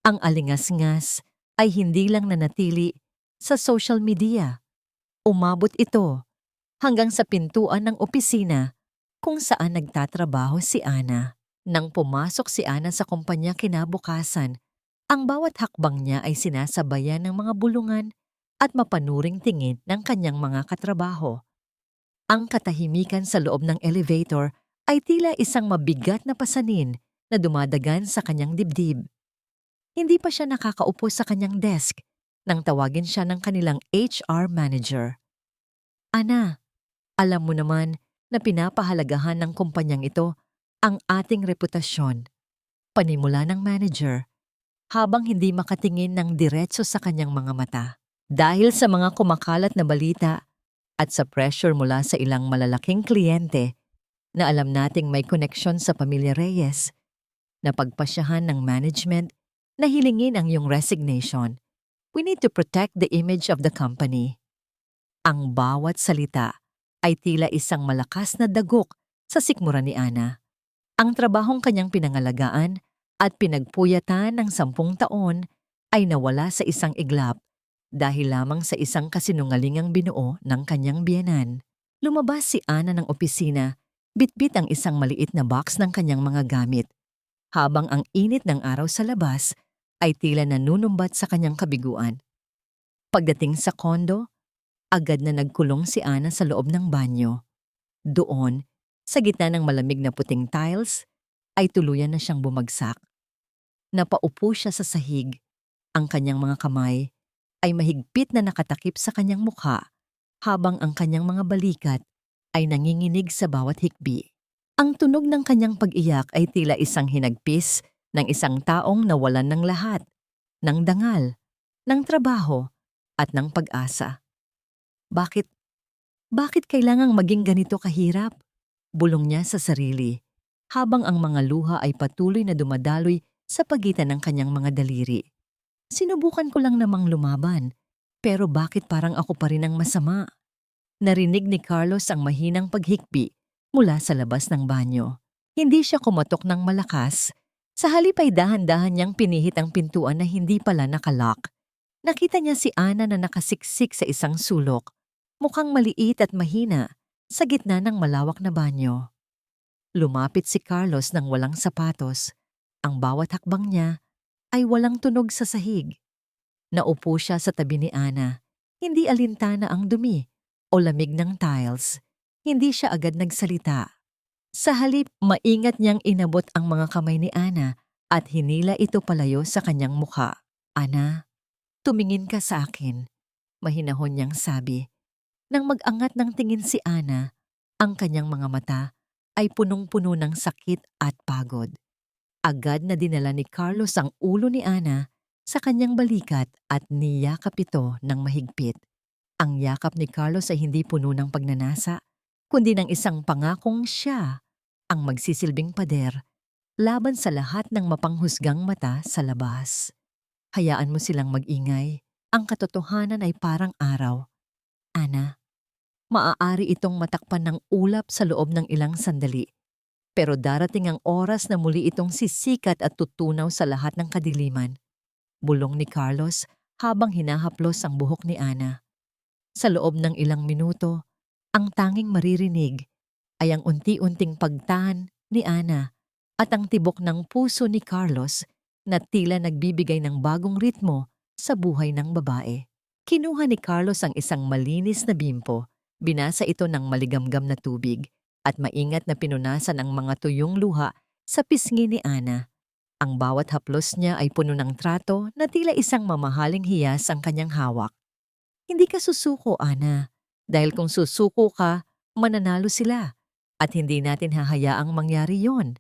Ang alingas-ngas ay hindi lang nanatili sa social media. Umabot ito hanggang sa pintuan ng opisina kung saan nagtatrabaho si Ana. Nang pumasok si Ana sa kumpanya kinabukasan, ang bawat hakbang niya ay sinasabayan ng mga bulungan at mapanuring tingin ng kanyang mga katrabaho. Ang katahimikan sa loob ng elevator ay tila isang mabigat na pasanin na dumadagan sa kanyang dibdib. Hindi pa siya nakakaupo sa kanyang desk nang tawagin siya ng kanilang HR manager. Ana, alam mo naman na pinapahalagahan ng kumpanyang ito ang ating reputasyon. Panimula ng manager, habang hindi makatingin ng diretso sa kanyang mga mata. Dahil sa mga kumakalat na balita at sa pressure mula sa ilang malalaking kliyente na alam nating may koneksyon sa pamilya Reyes, napagpasyahan ng management na hilingin ang iyong resignation. We need to protect the image of the company. Ang bawat salita ay tila isang malakas na dagok sa sikmura ni Ana. Ang trabahong kanyang pinangalagaan at pinagpuyatan ng 10 taon ay nawala sa isang iglap dahil lamang sa isang kasinungalingang binuo ng kanyang biyenan. Lumabas si Ana ng opisina, bitbit ang isang maliit na box ng kanyang mga gamit, habang ang init ng araw sa labas ay tila nanunumbat sa kanyang kabiguan. Pagdating sa kondo, agad na nagkulong si Ana sa loob ng banyo. Doon, sa gitna ng malamig na puting tiles, ay tuluyan na siyang bumagsak. Napaupo siya sa sahig. Ang kanyang mga kamay ay mahigpit na nakatakip sa kanyang mukha habang ang kanyang mga balikat ay nanginginig sa bawat hikbi. Ang tunog ng kanyang pag-iyak ay tila isang hinagpis ng isang taong nawalan ng lahat, ng dangal, ng trabaho at ng pag-asa. Bakit kailangang maging ganito kahirap? Bulong niya sa sarili, habang ang mga luha ay patuloy na dumadaloy sa pagitan ng kanyang mga daliri. Sinubukan ko lang namang lumaban, pero bakit parang ako pa rin ang masama? Narinig ni Carlos ang mahinang paghikbi mula sa labas ng banyo. Hindi siya kumatok ng malakas. Sa halip ay dahan-dahan niyang pinihit ang pintuan na hindi pala nakalock. Nakita niya si Ana na nakasiksik sa isang sulok, mukhang maliit at mahina sa gitna ng malawak na banyo. Lumapit si Carlos nang walang sapatos. Ang bawat hakbang niya ay walang tunog sa sahig. Naupo siya sa tabi ni Ana, Hindi alintana ang dumi o lamig ng tiles. Hindi siya agad nagsalita. Sa halip, maingat niyang inabot ang mga kamay ni Ana at hinila ito palayo sa kanyang mukha. Ana, tumingin ka sa akin, mahinahon niyang sabi. Nang mag-angat ng tingin si Ana, ang kanyang mga mata ay punong-puno ng sakit at pagod. Agad na dinala ni Carlos ang ulo ni Ana sa kanyang balikat at niyakap ito ng mahigpit. Ang yakap ni Carlos ay hindi puno ng pagnanasa, kundi ng isang pangakong siya ang magsisilbing pader laban sa lahat ng mapanghusgang mata sa labas. Hayaan mo silang mag-ingay. Ang katotohanan ay parang araw. Ana, maaari itong matakpan ng ulap sa loob ng ilang sandali. Pero darating ang oras na muli itong sisikat at tutunaw sa lahat ng kadiliman. Bulong ni Carlos habang hinahaplos ang buhok ni Ana. Sa loob ng ilang minuto, ang tanging maririnig ay ang unti-unting pagtahan ni Ana at ang tibok ng puso ni Carlos na tila nagbibigay ng bagong ritmo sa buhay ng babae. Kinuha ni Carlos ang isang malinis na bimpo, binasa ito ng maligamgam na tubig at maingat na pinunasan ang mga tuyong luha sa pisngi ni Ana. Ang bawat haplos niya ay puno ng trato na tila isang mamahaling hiyas ang kanyang hawak. Hindi ka susuko, Ana. Dahil kung susuko ka, mananalo sila. At hindi natin hahayaang mangyari yon.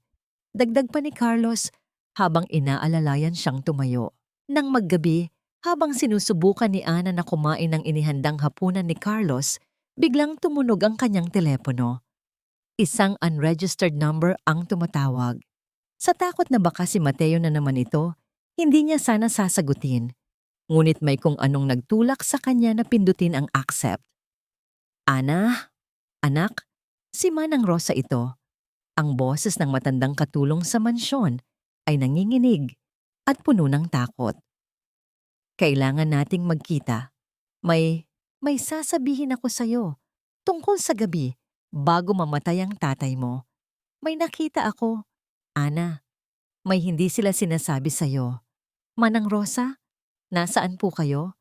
Dagdag pa ni Carlos habang inaalalayan siyang tumayo. Nang maggabi, habang sinusubukan ni Ana na kumain ng inihandang hapunan ni Carlos, biglang tumunog ang kanyang telepono. Isang unregistered number ang tumatawag. Sa takot na baka si Mateo na naman ito, hindi niya sana sasagutin. Ngunit may kung anong nagtulak sa kanya na pindutin ang accept. Ana, anak, si Manang Rosa ito. Ang boses ng matandang katulong sa mansyon ay nanginginig at puno ng takot. Kailangan nating magkita. May sasabihin ako sa'yo tungkol sa gabi bago mamatay ang tatay mo. May nakita ako. Ana, may hindi sila sinasabi sa'yo. Manang Rosa, nasaan po kayo?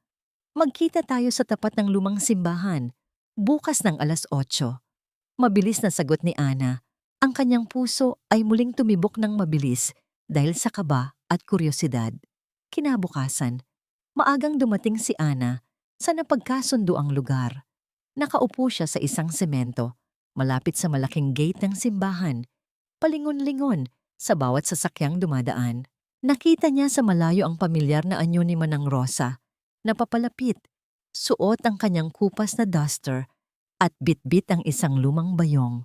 Magkita tayo sa tapat ng lumang simbahan, bukas ng 8:00. Mabilis na sagot ni Ana. Ang kanyang puso ay muling tumibok ng mabilis dahil sa kaba at kuryosidad. Kinabukasan, maagang dumating si Ana sa napagkasundo ang lugar. Nakaupo siya sa isang semento, malapit sa malaking gate ng simbahan, palingon-lingon sa bawat sasakyang dumadaan. Nakita niya sa malayo ang pamilyar na anyo ni Manang Rosa. Napapalapit, suot ang kanyang kupas na duster at bitbit ang isang lumang bayong.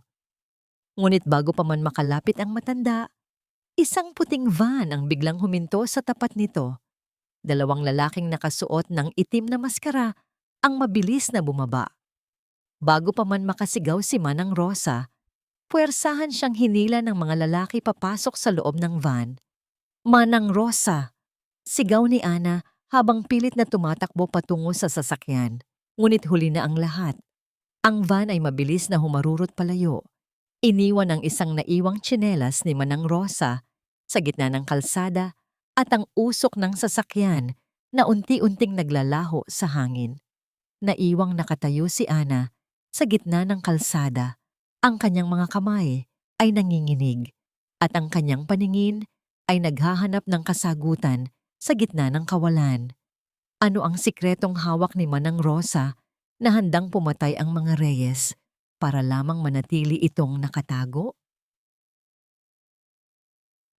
Ngunit bago pa man makalapit ang matanda, isang puting van ang biglang huminto sa tapat nito. Dalawang lalaking nakasuot ng itim na maskara ang mabilis na bumaba. Bago pa man makasigaw si Manang Rosa, puwersahan siyang hinila ng mga lalaki papasok sa loob ng van. Manang Rosa! Sigaw ni Ana habang pilit na tumatakbo patungo sa sasakyan. Ngunit huli na ang lahat. Ang van ay mabilis na humarurot palayo. Iniwan ang isang naiwang tsinelas ni Manang Rosa sa gitna ng kalsada at ang usok ng sasakyan na unti-unting naglalaho sa hangin. Naiwang nakatayo si Ana sa gitna ng kalsada. Ang kanyang mga kamay ay nanginginig at ang kanyang paningin ay naghahanap ng kasagutan sa gitna ng kawalan. Ano ang sikretong hawak ni Manang Rosa na handang pumatay ang mga reyes para lamang manatili itong nakatago?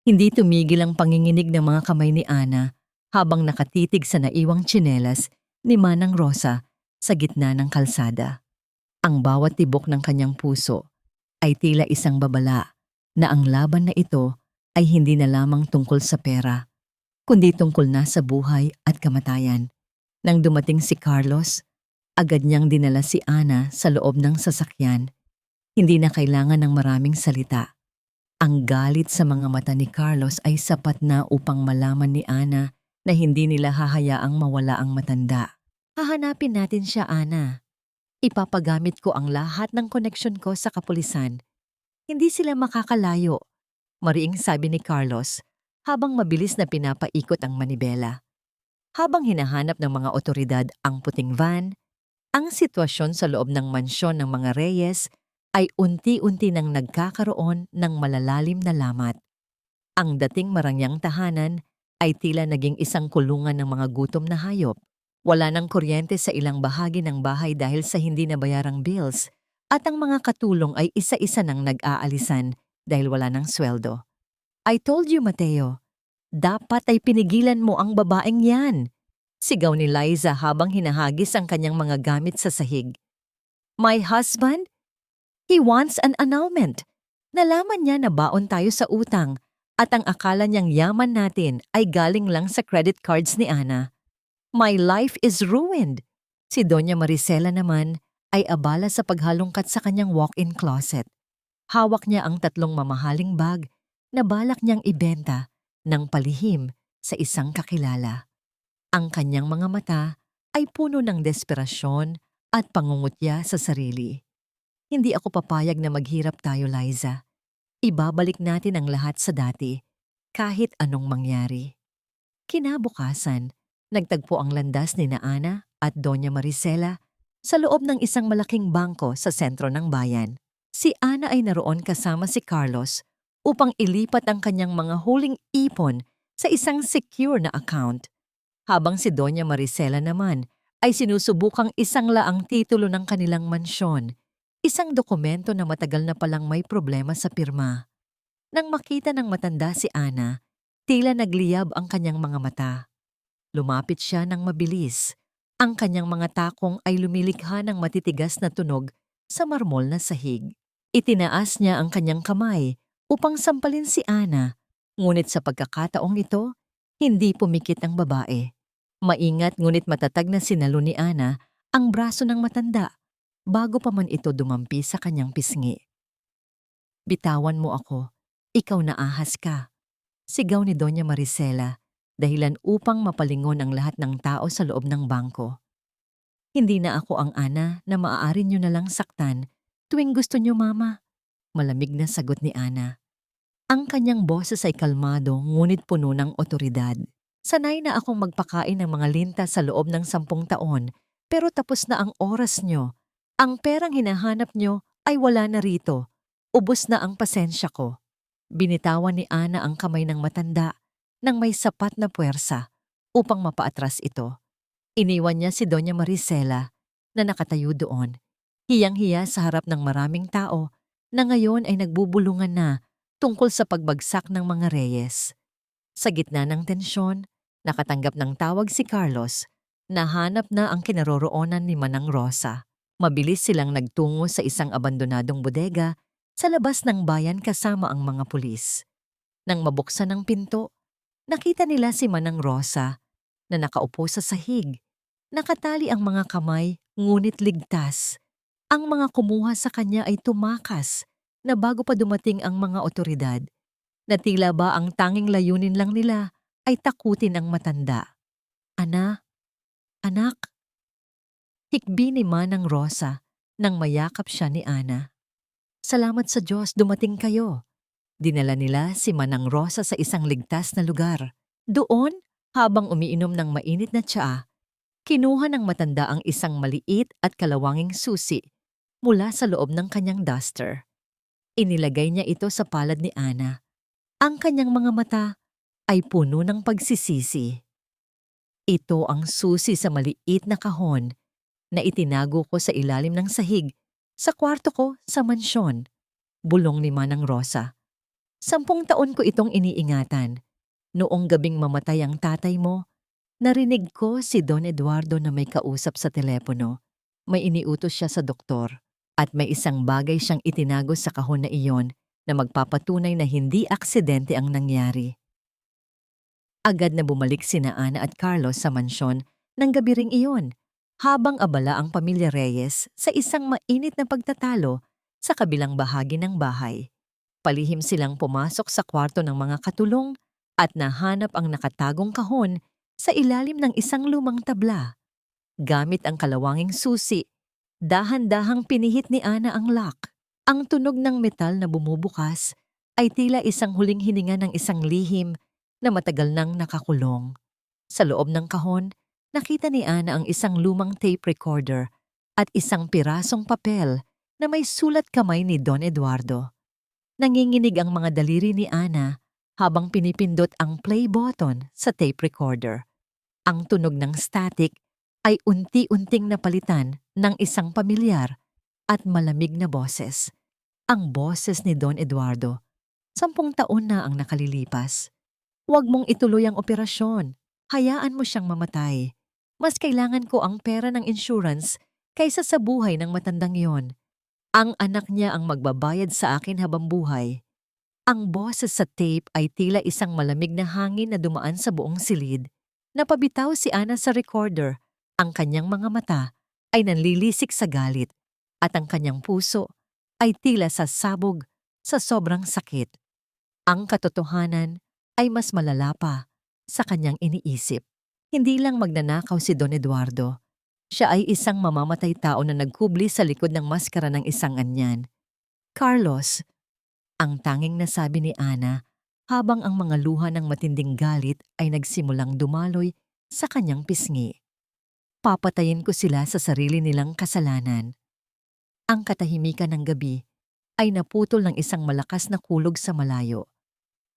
Hindi tumigil ang panginginig ng mga kamay ni Ana habang nakatitig sa naiwang tsinelas ni Manang Rosa sa gitna ng kalsada. Ang bawat tibok ng kanyang puso ay tila isang babala na ang laban na ito ay hindi na lamang tungkol sa pera, kundi tungkol na sa buhay at kamatayan. Nang dumating si Carlos, agad niyang dinala si Ana sa loob ng sasakyan. Hindi na kailangan ng maraming salita. Ang galit sa mga mata ni Carlos ay sapat na upang malaman ni Ana na hindi nila hahayaang mawala ang matanda. Hahanapin natin siya, Ana. Ipapagamit ko ang lahat ng koneksyon ko sa kapulisan. Hindi sila makakalayo, mariing sabi ni Carlos habang mabilis na pinapaikot ang manibela. Habang hinahanap ng mga otoridad ang puting van, Ang sitwasyon sa loob ng mansyon ng mga Reyes ay unti-unti nang nagkakaroon ng malalalim na lamat. Ang dating marangyang tahanan ay tila naging isang kulungan ng mga gutom na hayop. Wala ng kuryente sa ilang bahagi ng bahay dahil sa hindi nabayarang bills at ang mga katulong ay isa-isa nang nag-aalisan dahil wala ng sweldo. I told you, Mateo, dapat ay pinigilan mo ang babaeng yan. Sigaw ni Liza habang hinahagis ang kanyang mga gamit sa sahig. My husband? He wants an annulment. Nalaman niya na baon tayo sa utang at ang akala niyang yaman natin ay galing lang sa credit cards ni Ana. My life is ruined. Si Doña Maricela naman ay abala sa paghalongkat sa kanyang walk-in closet. Hawak niya ang 3 mamahaling bag na balak niyang ibenta ng palihim sa isang kakilala. Ang kanyang mga mata ay puno ng desperasyon at pangungutya sa sarili. Hindi ako papayag na maghirap tayo, Liza. Ibabalik natin ang lahat sa dati, kahit anong mangyari. Kinabukasan, nagtagpo ang landas ni Ana at Doña Maricela sa loob ng isang malaking bangko sa sentro ng bayan. Si Ana ay naroon kasama si Carlos upang ilipat ang kanyang mga huling ipon sa isang secure na account. Habang si Doña Maricela naman ay sinusubukang isang laang titulo ng kanilang mansyon, isang dokumento na matagal na palang may problema sa pirma. Nang makita ng matanda si Ana, tila nagliyab ang kanyang mga mata. Lumapit siya ng mabilis. Ang kanyang mga takong ay lumilikha ng matitigas na tunog sa marmol na sahig. Itinaas niya ang kanyang kamay upang sampalin si Ana, ngunit sa pagkakataong ito, hindi pumikit ang babae. Maingat ngunit matatag na sinalo ni Ana ang braso ng matanda bago pa man ito dumampi sa kanyang pisngi. Bitawan mo ako, ikaw na ahas ka. Sigaw ni Doña Maricela, dahilan upang mapalingon ang lahat ng tao sa loob ng bangko. Hindi na ako ang Ana na maaari niyo na lang saktan tuwing gusto niyo, Mama. Malamig na sagot ni Ana. Ang kanyang boses ay kalmado ngunit puno ng otoridad. Sanay na akong magpakain ng mga linta sa loob ng 10 taon, pero tapos na ang oras niyo. Ang perang hinahanap niyo ay wala na rito. Ubos na ang pasensya ko. Binitawan ni Ana ang kamay ng matanda nang may sapat na puwersa upang mapaatras ito. Iniwan niya si Doña Maricela na nakatayo doon, hiyang-hiya sa harap ng maraming tao na ngayon ay nagbubulungan na tungkol sa pagbagsak ng mga Reyes. Sa gitna ng tensyon, nakatanggap ng tawag si Carlos. Nahanap na ang kinaroroonan ni Manang Rosa. Mabilis silang nagtungo sa isang abandonadong bodega sa labas ng bayan kasama ang mga pulis. Nang mabuksan ang pinto, nakita nila si Manang Rosa na nakaupo sa sahig. Nakatali ang mga kamay ngunit ligtas. Ang mga kumuha sa kanya ay tumakas na bago pa dumating ang mga otoridad, na tila ba ang tanging layunin lang nila ay takutin ang matanda. Ana, anak. Hikbi ni Manang Rosa nang mayakap siya ni Ana. Salamat sa Diyos, dumating kayo. Dinala nila si Manang Rosa sa isang ligtas na lugar. Doon, habang umiinom ng mainit na tsaa, kinuha ng matanda ang isang maliit at kalawanging susi mula sa loob ng kanyang duster. Inilagay niya ito sa palad ni Ana. Ang kanyang mga mata ay puno ng pagsisisi. Ito ang susi sa maliit na kahon na itinago ko sa ilalim ng sahig sa kwarto ko sa mansyon, bulong ni Manang Rosa. 10 taon ko itong iniingatan. Noong gabing mamatay ang tatay mo, narinig ko si Don Eduardo na may kausap sa telepono. May iniutos siya sa doktor at may isang bagay siyang itinago sa kahon na iyon na magpapatunay na hindi aksidente ang nangyari. Agad na bumalik sina Ana at Carlos sa mansyon ng gabi ring iyon, habang abala ang pamilya Reyes sa isang mainit na pagtatalo sa kabilang bahagi ng bahay. Palihim silang pumasok sa kwarto ng mga katulong at nahanap ang nakatagong kahon sa ilalim ng isang lumang tabla. Gamit ang kalawanging susi, dahan-dahang pinihit ni Ana ang lock. Ang tunog ng metal na bumubukas ay tila isang huling hininga ng isang lihim na matagal nang nakakulong. Sa loob ng kahon, nakita ni Ana ang isang lumang tape recorder at isang pirasong papel na may sulat kamay ni Don Eduardo. Nanginginig ang mga daliri ni Ana habang pinipindot ang play button sa tape recorder. Ang tunog ng static ay unti-unting napalitan ng isang pamilyar at malamig na boses. Ang boses ni Don Eduardo. 10 taon na ang nakalilipas. Huwag mong ituloy ang operasyon. Hayaan mo siyang mamatay. Mas kailangan ko ang pera ng insurance kaysa sa buhay ng matandang yon. Ang anak niya ang magbabayad sa akin habang buhay. Ang boses sa tape ay tila isang malamig na hangin na dumaan sa buong silid. Napabitaw si Ana sa recorder. Ang kanyang mga mata ay nanlilisik sa galit at ang kanyang puso ay tila sasabog sa sobrang sakit. Ang katotohanan ay mas malala pa sa kanyang iniisip. Hindi lang magnanakaw si Don Eduardo. Siya ay isang mamamatay tao na nagkubli sa likod ng maskara ng isang anyan. Carlos, ang tanging nasabi ni Ana habang ang mga luha ng matinding galit ay nagsimulang dumaloy sa kanyang pisngi. Papatayin ko sila sa sarili nilang kasalanan. Ang katahimikan ng gabi ay naputol ng isang malakas na kulog sa malayo.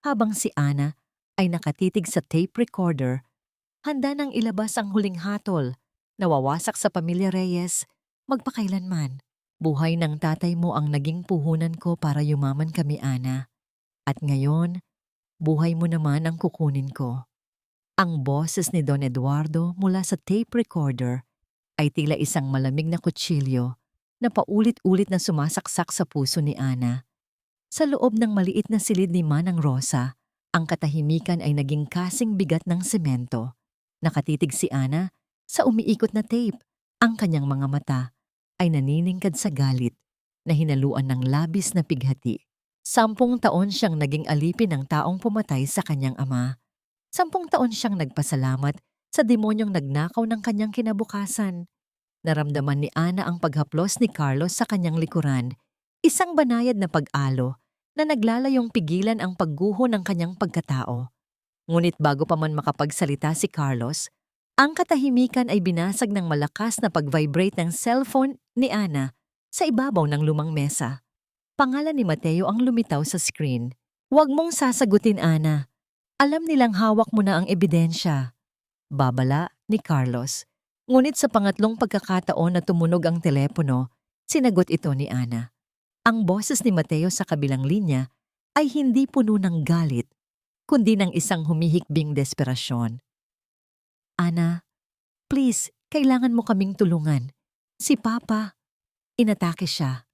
Habang si Ana ay nakatitig sa tape recorder, handa nang ilabas ang huling hatol, nawawasak sa pamilya Reyes, magpakailanman. Buhay ng tatay mo ang naging puhunan ko para yumaman kami, Ana. At ngayon, buhay mo naman ang kukunin ko. Ang boses ni Don Eduardo mula sa tape recorder ay tila isang malamig na kutsilyo na paulit-ulit na sumasaksak sa puso ni Ana. Sa loob ng maliit na silid ni Manang Rosa, ang katahimikan ay naging kasing bigat ng semento. Nakatitig si Ana sa umiikot na tape. Ang kanyang mga mata ay naniningkad sa galit na hinaluan ng labis na pighati. 10 taon siyang naging alipin ng taong pumatay sa kanyang ama. 10 taon siyang nagpasalamat sa demonyong nagnakaw ng kanyang kinabukasan. Naramdaman ni Ana ang paghaplos ni Carlos sa kanyang likuran, isang banayad na pag-alo na naglalayong pigilan ang pagguho ng kanyang pagkatao. Ngunit bago pa man makapagsalita si Carlos, ang katahimikan ay binasag ng malakas na pag-vibrate ng cellphone ni Ana sa ibabaw ng lumang mesa. Pangalan ni Mateo ang lumitaw sa screen. "Huwag mong sasagutin, Ana. Alam nilang hawak mo na ang ebidensya." Babala ni Carlos. Ngunit sa pangatlong pagkakataon na tumunog ang telepono, sinagot ito ni Ana. Ang boses ni Mateo sa kabilang linya ay hindi puno ng galit, kundi ng isang humihikbing desperasyon. "Ana, please, kailangan mo kaming tulungan. Si Papa, inatake siya.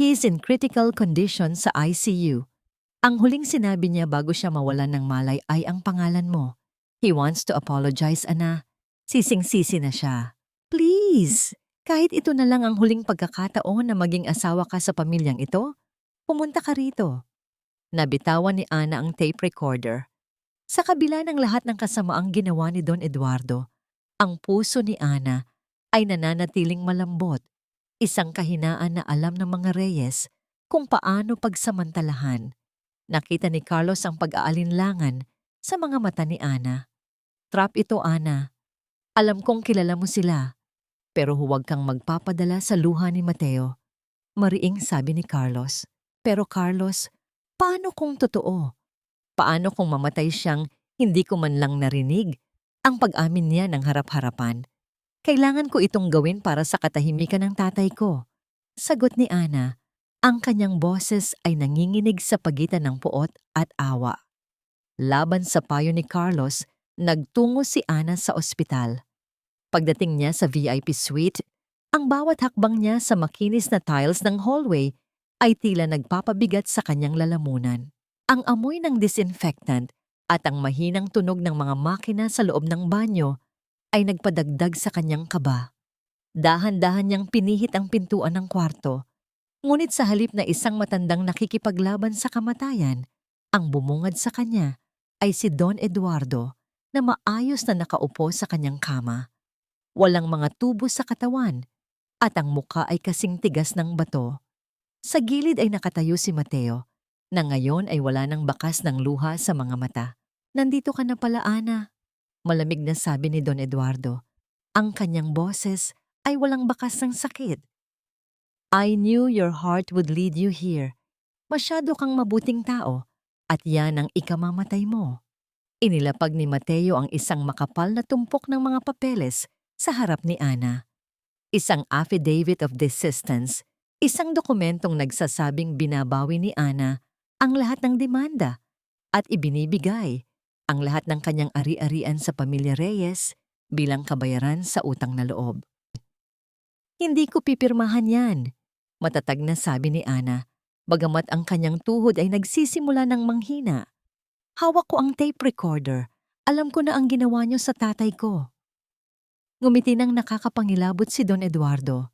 He is in critical condition sa ICU. Ang huling sinabi niya bago siya mawalan ng malay ay ang pangalan mo. He wants to apologize, Ana. Sising-sisi na siya. Please, kahit ito na lang ang huling pagkakataon na maging asawa ka sa pamilyang ito, pumunta ka rito." Nabitawan ni Ana ang tape recorder. Sa kabila ng lahat ng kasamaang ginawa ni Don Eduardo, ang puso ni Ana ay nananatiling malambot, isang kahinaan na alam ng mga Reyes kung paano pagsamantalahan. Nakita ni Carlos ang pag-aalinlangan sa mga mata ni Ana. "Trap ito, Ana. Alam kong kilala mo sila, pero huwag kang magpapadala sa luha ni Mateo," mariing sabi ni Carlos. "Pero Carlos, paano kung totoo? Paano kung mamatay siyang hindi ko man lang narinig ang pag-amin niya ng harap-harapan? Kailangan ko itong gawin para sa katahimikan ng tatay ko." Sagot ni Ana. Ang kanyang boses ay nanginginig sa pagitan ng puot at awa. Laban sa payo ni Carlos, nagtungo si Ana sa ospital. Pagdating niya sa VIP suite, ang bawat hakbang niya sa makinis na tiles ng hallway ay tila nagpapabigat sa kanyang lalamunan. Ang amoy ng disinfectant at ang mahinang tunog ng mga makina sa loob ng banyo ay nagpadagdag sa kanyang kaba. Dahan-dahan niyang pinihit ang pintuan ng kwarto. Ngunit sa halip na isang matandang nakikipaglaban sa kamatayan, ang bumungad sa kanya ay si Don Eduardo na maayos na nakaupo sa kanyang kama. Walang mga tubo sa katawan at ang muka ay kasing tigas ng bato. Sa gilid ay nakatayo si Mateo na ngayon ay wala ng bakas ng luha sa mga mata. "Nandito ka na pala, Ana," malamig na sabi ni Don Eduardo. Ang kanyang boses ay walang bakas ng sakit. I knew your heart would lead you here. Masyado kang mabuting tao at yan ang ikamamatay mo. Inilapag ni Mateo ang isang makapal na tumpok ng mga papeles sa harap ni Ana. Isang affidavit of desistance, isang dokumentong nagsasabing binabawi ni Ana ang lahat ng demanda at ibinibigay ang lahat ng kanyang ari-arian sa pamilya Reyes bilang kabayaran sa utang na loob. Hindi ko pipirmahan yan, matatag na sabi ni Ana, bagamat ang kanyang tuhod ay nagsisimula ng manghina. Hawak ko ang tape recorder. Alam ko na ang ginawa niyo sa tatay ko. Ngumiti nang nakakapangilabot si Don Eduardo.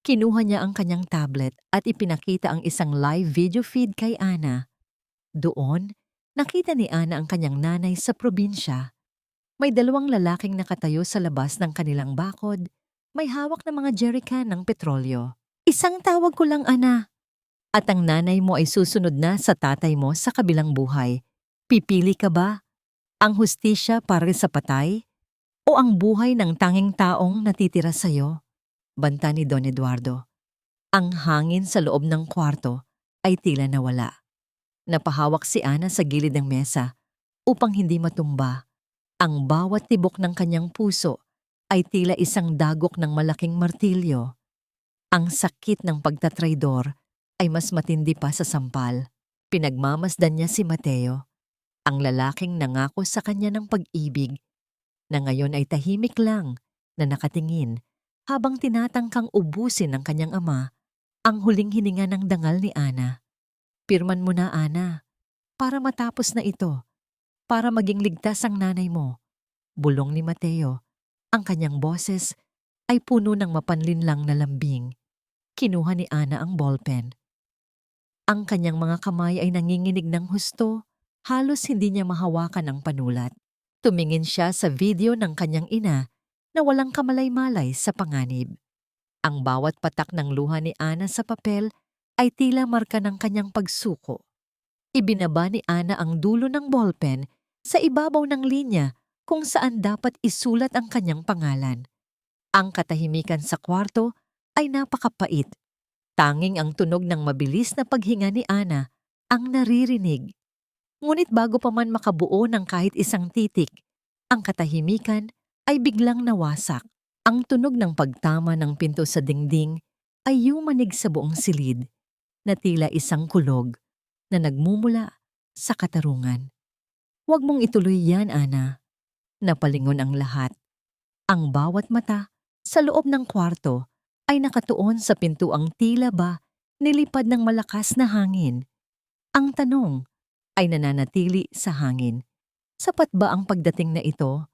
Kinuha niya ang kanyang tablet at ipinakita ang isang live video feed kay Ana. Doon, nakita ni Ana ang kanyang nanay sa probinsya. May dalawang lalaking nakatayo sa labas ng kanilang bakod. May hawak na mga jerrycan ng petrolyo. Isang tawag ko lang, Ana. At ang nanay mo ay susunod na sa tatay mo sa kabilang buhay. Pipili ka ba? Ang hustisya para sa patay? O ang buhay ng tanging taong natitira sa'yo? Banta ni Don Eduardo. Ang hangin sa loob ng kwarto ay tila nawala. Napahawak si Ana sa gilid ng mesa upang hindi matumba. Ang bawat tibok ng kanyang puso ay tila isang dagok ng malaking martilyo. Ang sakit ng pagtatraidor ay mas matindi pa sa sampal. Pinagmamasdan niya si Mateo, ang lalaking nangako sa kanya ng pag-ibig, na ngayon ay tahimik lang na nakatingin habang tinatangkang ubusin ng kanyang ama ang huling hininga ng dangal ni Ana. Pirman mo na, Ana, para matapos na ito, para maging ligtas ang nanay mo. Bulong ni Mateo. Ang kanyang boses ay puno ng mapanlinlang na lambing. Kinuha ni Ana ang ballpen. Ang kanyang mga kamay ay nanginginig ng husto, halos hindi niya mahawakan ang panulat. Tumingin siya sa video ng kanyang ina na walang kamalay-malay sa panganib. Ang bawat patak ng luha ni Ana sa papel ay tila marka ng kanyang pagsuko. Ibinaba ni Ana ang dulo ng ballpen sa ibabaw ng linya kung saan dapat isulat ang kanyang pangalan. Ang katahimikan sa kwarto ay napakapait. Tanging ang tunog ng mabilis na paghinga ni Ana ang naririnig. Ngunit bago pa man makabuo ng kahit isang titik, ang katahimikan ay biglang nawasak. Ang tunog ng pagtama ng pinto sa dingding ay yumanig sa buong silid, na tila isang kulog na nagmumula sa katarungan. Huwag mong ituloy yan, Ana. Napalingon ang lahat. Ang bawat mata sa loob ng kwarto ay nakatuon sa pintuang tila ba nilipad ng malakas na hangin. Ang tanong ay nananatili sa hangin. Sapat ba ang pagdating na ito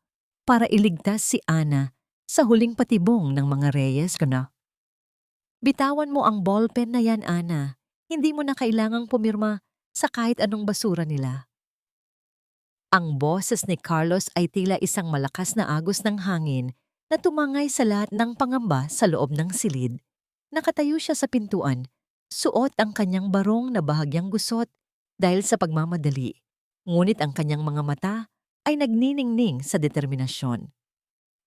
para iligtas si Ana sa huling patibong ng mga Reyes ko na? Bitawan mo ang ballpen na yan, Ana. Hindi mo na kailangang pumirma sa kahit anong basura nila. Ang boses ni Carlos ay tila isang malakas na agos ng hangin na tumangay sa lahat ng pangamba sa loob ng silid. Nakatayo siya sa pintuan, suot ang kanyang barong na bahagyang gusot dahil sa pagmamadali. Ngunit ang kanyang mga mata ay nagniningning sa determinasyon.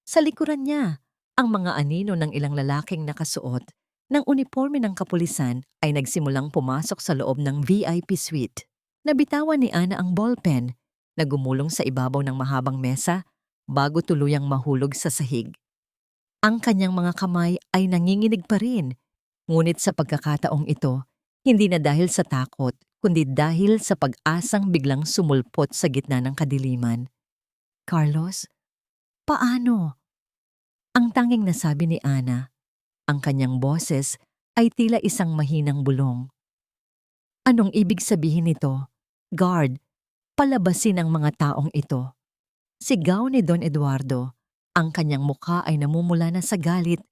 Sa likuran niya, ang mga anino ng ilang lalaking nakasuot ng uniforme ng kapulisan ay nagsimulang pumasok sa loob ng VIP suite. Nabitawan ni Ana ang ballpen na gumulong sa ibabaw ng mahabang mesa bago tuluyang mahulog sa sahig. Ang kanyang mga kamay ay nanginginig pa rin, ngunit sa pagkakataong ito, hindi na dahil sa takot, kundi dahil sa pag-asang biglang sumulpot sa gitna ng kadiliman. Carlos, paano? Ang tanging nasabi ni Ana, ang kanyang boses ay tila isang mahinang bulong. Anong ibig sabihin nito? Guard, palabasin ang mga taong ito. Sigaw ni Don Eduardo, ang kanyang mukha ay namumula na sa galit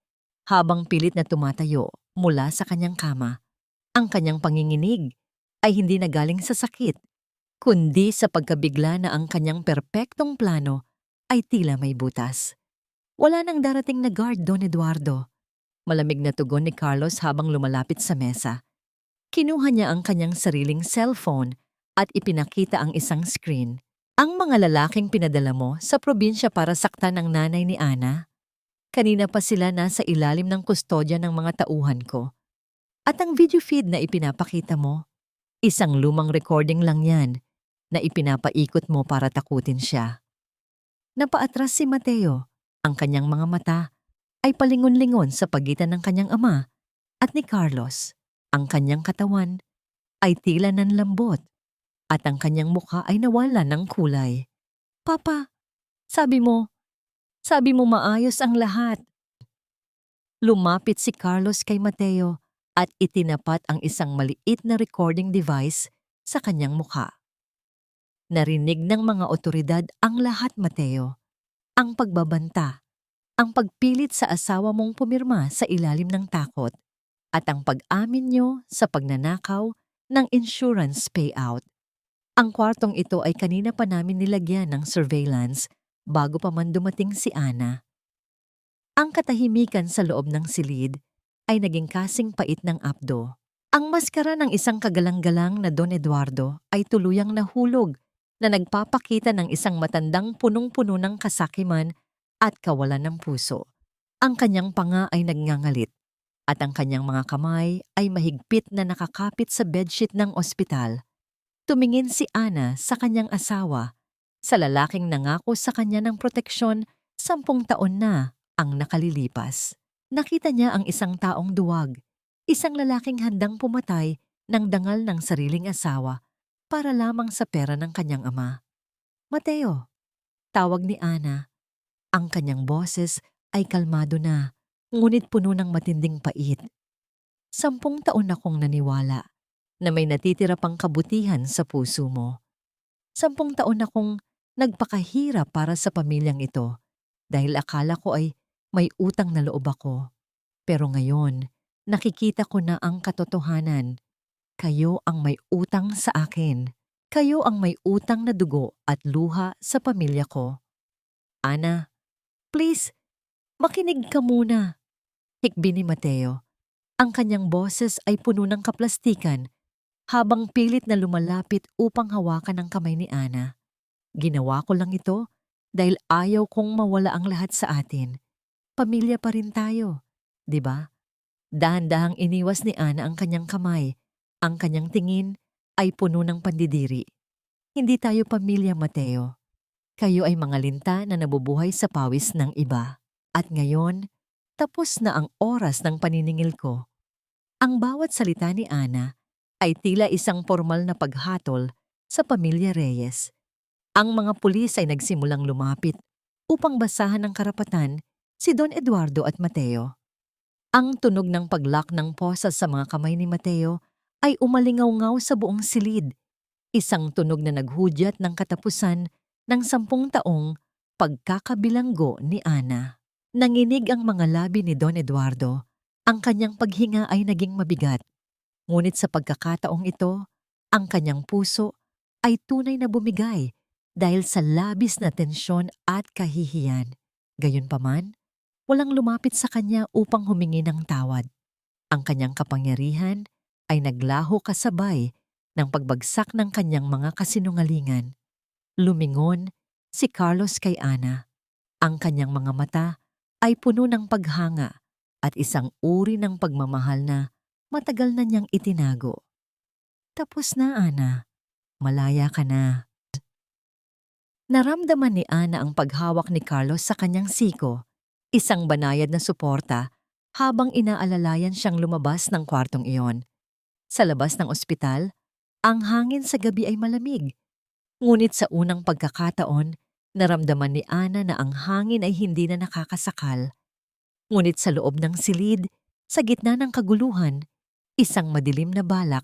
habang pilit na tumatayo mula sa kanyang kama. Ang kanyang panginginig ay hindi na galing sa sakit, kundi sa pagkabigla na ang kanyang perpektong plano ay tila may butas. Wala nang darating na guard, Don Eduardo. Malamig na tugon ni Carlos habang lumalapit sa mesa. Kinuha niya ang kanyang sariling cellphone at ipinakita ang isang screen. Ang mga lalaking pinadala mo sa probinsya para saktan ang nanay ni Ana? Kanina pa sila nasa ilalim ng kustodya ng mga tauhan ko. At ang video feed na ipinapakita mo, isang lumang recording lang yan na ipinapaikot mo para takutin siya. Napaatras si Mateo. Ang kanyang mga mata ay palingon-lingon sa pagitan ng kanyang ama at ni Carlos. Ang kanyang katawan ay tila nanlambot at ang kanyang mukha ay nawala ng kulay. Papa, sabi mo maayos ang lahat. Lumapit si Carlos kay Mateo at itinapat ang isang maliit na recording device sa kanyang mukha. Narinig ng mga otoridad ang lahat, Mateo. Ang pagbabanta, ang pagpilit sa asawa mong pumirma sa ilalim ng takot, at ang pag-amin nyo sa pagnanakaw ng insurance payout. Ang kwartong ito ay kanina pa namin nilagyan ng surveillance bago pa man dumating si Ana. Ang katahimikan sa loob ng silid ay naging kasing pait ng apdo. Ang maskara ng isang kagalang-galang na Don Eduardo ay tuluyang nahulog na nagpapakita ng isang matandang punong-puno ng kasakiman at kawalan ng puso. Ang kanyang panga ay nagngangalit at ang kanyang mga kamay ay mahigpit na nakakapit sa bedsheet ng ospital. Tumingin si Ana sa kanyang asawa, sa lalaking nangako sa kanya ng proteksyon 10 taon na ang nakalilipas. Nakita niya ang isang taong duwag, isang lalaking handang pumatay ng dangal ng sariling asawa para lamang sa pera ng kanyang ama. Mateo, tawag ni Ana. Ang kanyang boses ay kalmado na, ngunit puno ng matinding pait. 10 taon akong naniwala na may natitira pang kabutihan sa puso mo. 10 taon akong nagpakahirap para sa pamilyang ito dahil akala ko ay may utang na loob ako. Pero ngayon, nakikita ko na ang katotohanan. Kayo ang may utang sa akin. Kayo ang may utang na dugo at luha sa pamilya ko. Ana, please, makinig ka muna. Hikbi ni Mateo. Ang kanyang boses ay puno ng kaplastikan habang pilit na lumalapit upang hawakan ang kamay ni Ana. Ginawa ko lang ito dahil ayaw kong mawala ang lahat sa atin. Pamilya pa rin tayo, di ba? Dahan-dahang iniwas ni Ana ang kanyang kamay. Ang kanyang tingin ay puno ng pandidiri. Hindi tayo pamilya, Mateo. Kayo ay mga linta na nabubuhay sa pawis ng iba. At ngayon, tapos na ang oras ng paniningil ko. Ang bawat salita ni Ana ay tila isang formal na paghatol sa pamilya Reyes. Ang mga pulis ay nagsimulang lumapit upang basahan ng karapatan si Don Eduardo at Mateo. Ang tunog ng paglock ng posas sa mga kamay ni Mateo ay umalingaw-ngaw sa buong silid. Isang tunog na naghudyat ng katapusan ng 10 taong pagkakabilanggo ni Ana. Nanginig ang mga labi ni Don Eduardo. Ang kanyang paghinga ay naging mabigat. Ngunit sa pagkakataong ito, ang kanyang puso ay tunay na bumigay dahil sa labis na tensyon at kahihiyan. Gayunpaman, walang lumapit sa kanya upang humingi ng tawad. Ang kanyang kapangyarihan ay naglaho kasabay ng pagbagsak ng kanyang mga kasinungalingan. Lumingon si Carlos kay Ana. Ang kanyang mga mata ay puno ng paghanga at isang uri ng pagmamahal na matagal na niyang itinago. Tapos na, Ana. Malaya ka na. Naramdaman ni Ana ang paghawak ni Carlos sa kanyang siko, isang banayad na suporta habang inaalalayan siyang lumabas ng kwartong iyon. Sa labas ng ospital, ang hangin sa gabi ay malamig. Ngunit sa unang pagkakataon, naramdaman ni Ana na ang hangin ay hindi na nakakasakal. Ngunit sa loob ng silid, sa gitna ng kaguluhan, isang madilim na balak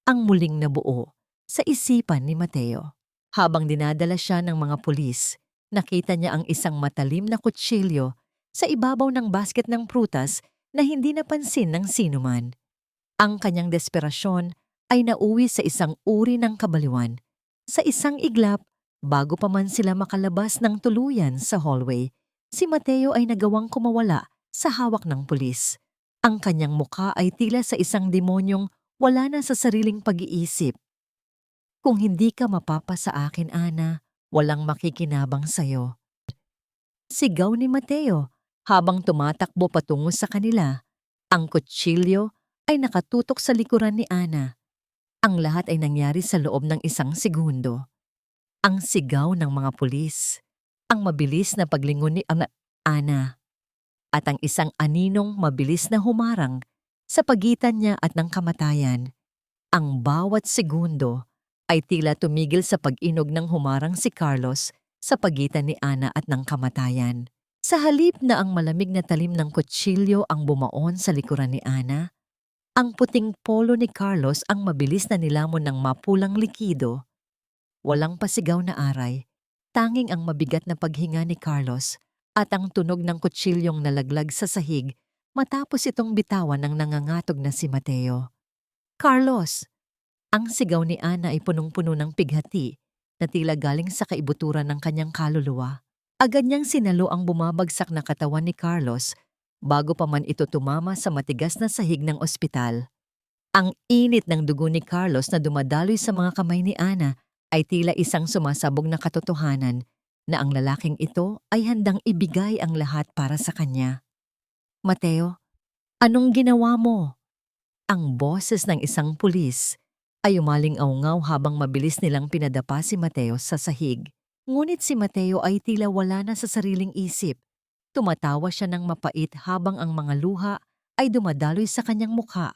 ang muling nabuo sa isipan ni Mateo. Habang dinadala siya ng mga pulis, nakita niya ang isang matalim na kutsilyo sa ibabaw ng basket ng prutas na hindi napansin ng sinuman. Ang kanyang desperasyon ay nauwi sa isang uri ng kabaliwan. Sa isang iglap, bago pa man sila makalabas ng tuluyan sa hallway, si Mateo ay nagawang kumawala sa hawak ng pulis. Ang kanyang mukha ay tila sa isang demonyong wala na sa sariling pag-iisip. Kung hindi ka mapapa sa akin, Ana, walang makikinabang sa'yo. Sigaw ni Mateo Habang tumatakbo patungo sa kanila, ang kutsilyo ay nakatutok sa likuran ni Ana. Ang lahat ay nangyari sa loob ng 1 segundo. Ang sigaw ng mga pulis, ang mabilis na paglingon ni Ana, at ang isang aninong mabilis na humarang sa pagitan niya at ng kamatayan. Ang bawat segundo ay tila tumigil sa pag-inog ng humarang si Carlos sa pagitan ni Ana at ng kamatayan. Sa halip na ang malamig na talim ng kutsilyo ang bumaon sa likuran ni Ana, ang puting polo ni Carlos ang mabilis na nilamon ng mapulang likido. Walang pasigaw na aray, tanging ang mabigat na paghinga ni Carlos at ang tunog ng kutsilyong nalaglag sa sahig matapos itong bitawan ng nangangatog na si Mateo. "Carlos!" Ang sigaw ni Ana ay punong-puno ng pighati na tila galing sa kaibuturan ng kanyang kaluluwa. Agad niyang sinalo ang bumabagsak na katawan ni Carlos bago pa man ito tumama sa matigas na sahig ng ospital. Ang init ng dugo ni Carlos na dumadaloy sa mga kamay ni Ana ay tila isang sumasabog na katotohanan na ang lalaking ito ay handang ibigay ang lahat para sa kanya. "Mateo, anong ginawa mo?" Ang boses ng isang pulis ay umaling-aungaw habang mabilis nilang pinadapa si Mateo sa sahig. Ngunit si Mateo ay tila wala na sa sariling isip. Tumatawa siya ng mapait habang ang mga luha ay dumadaloy sa kanyang mukha.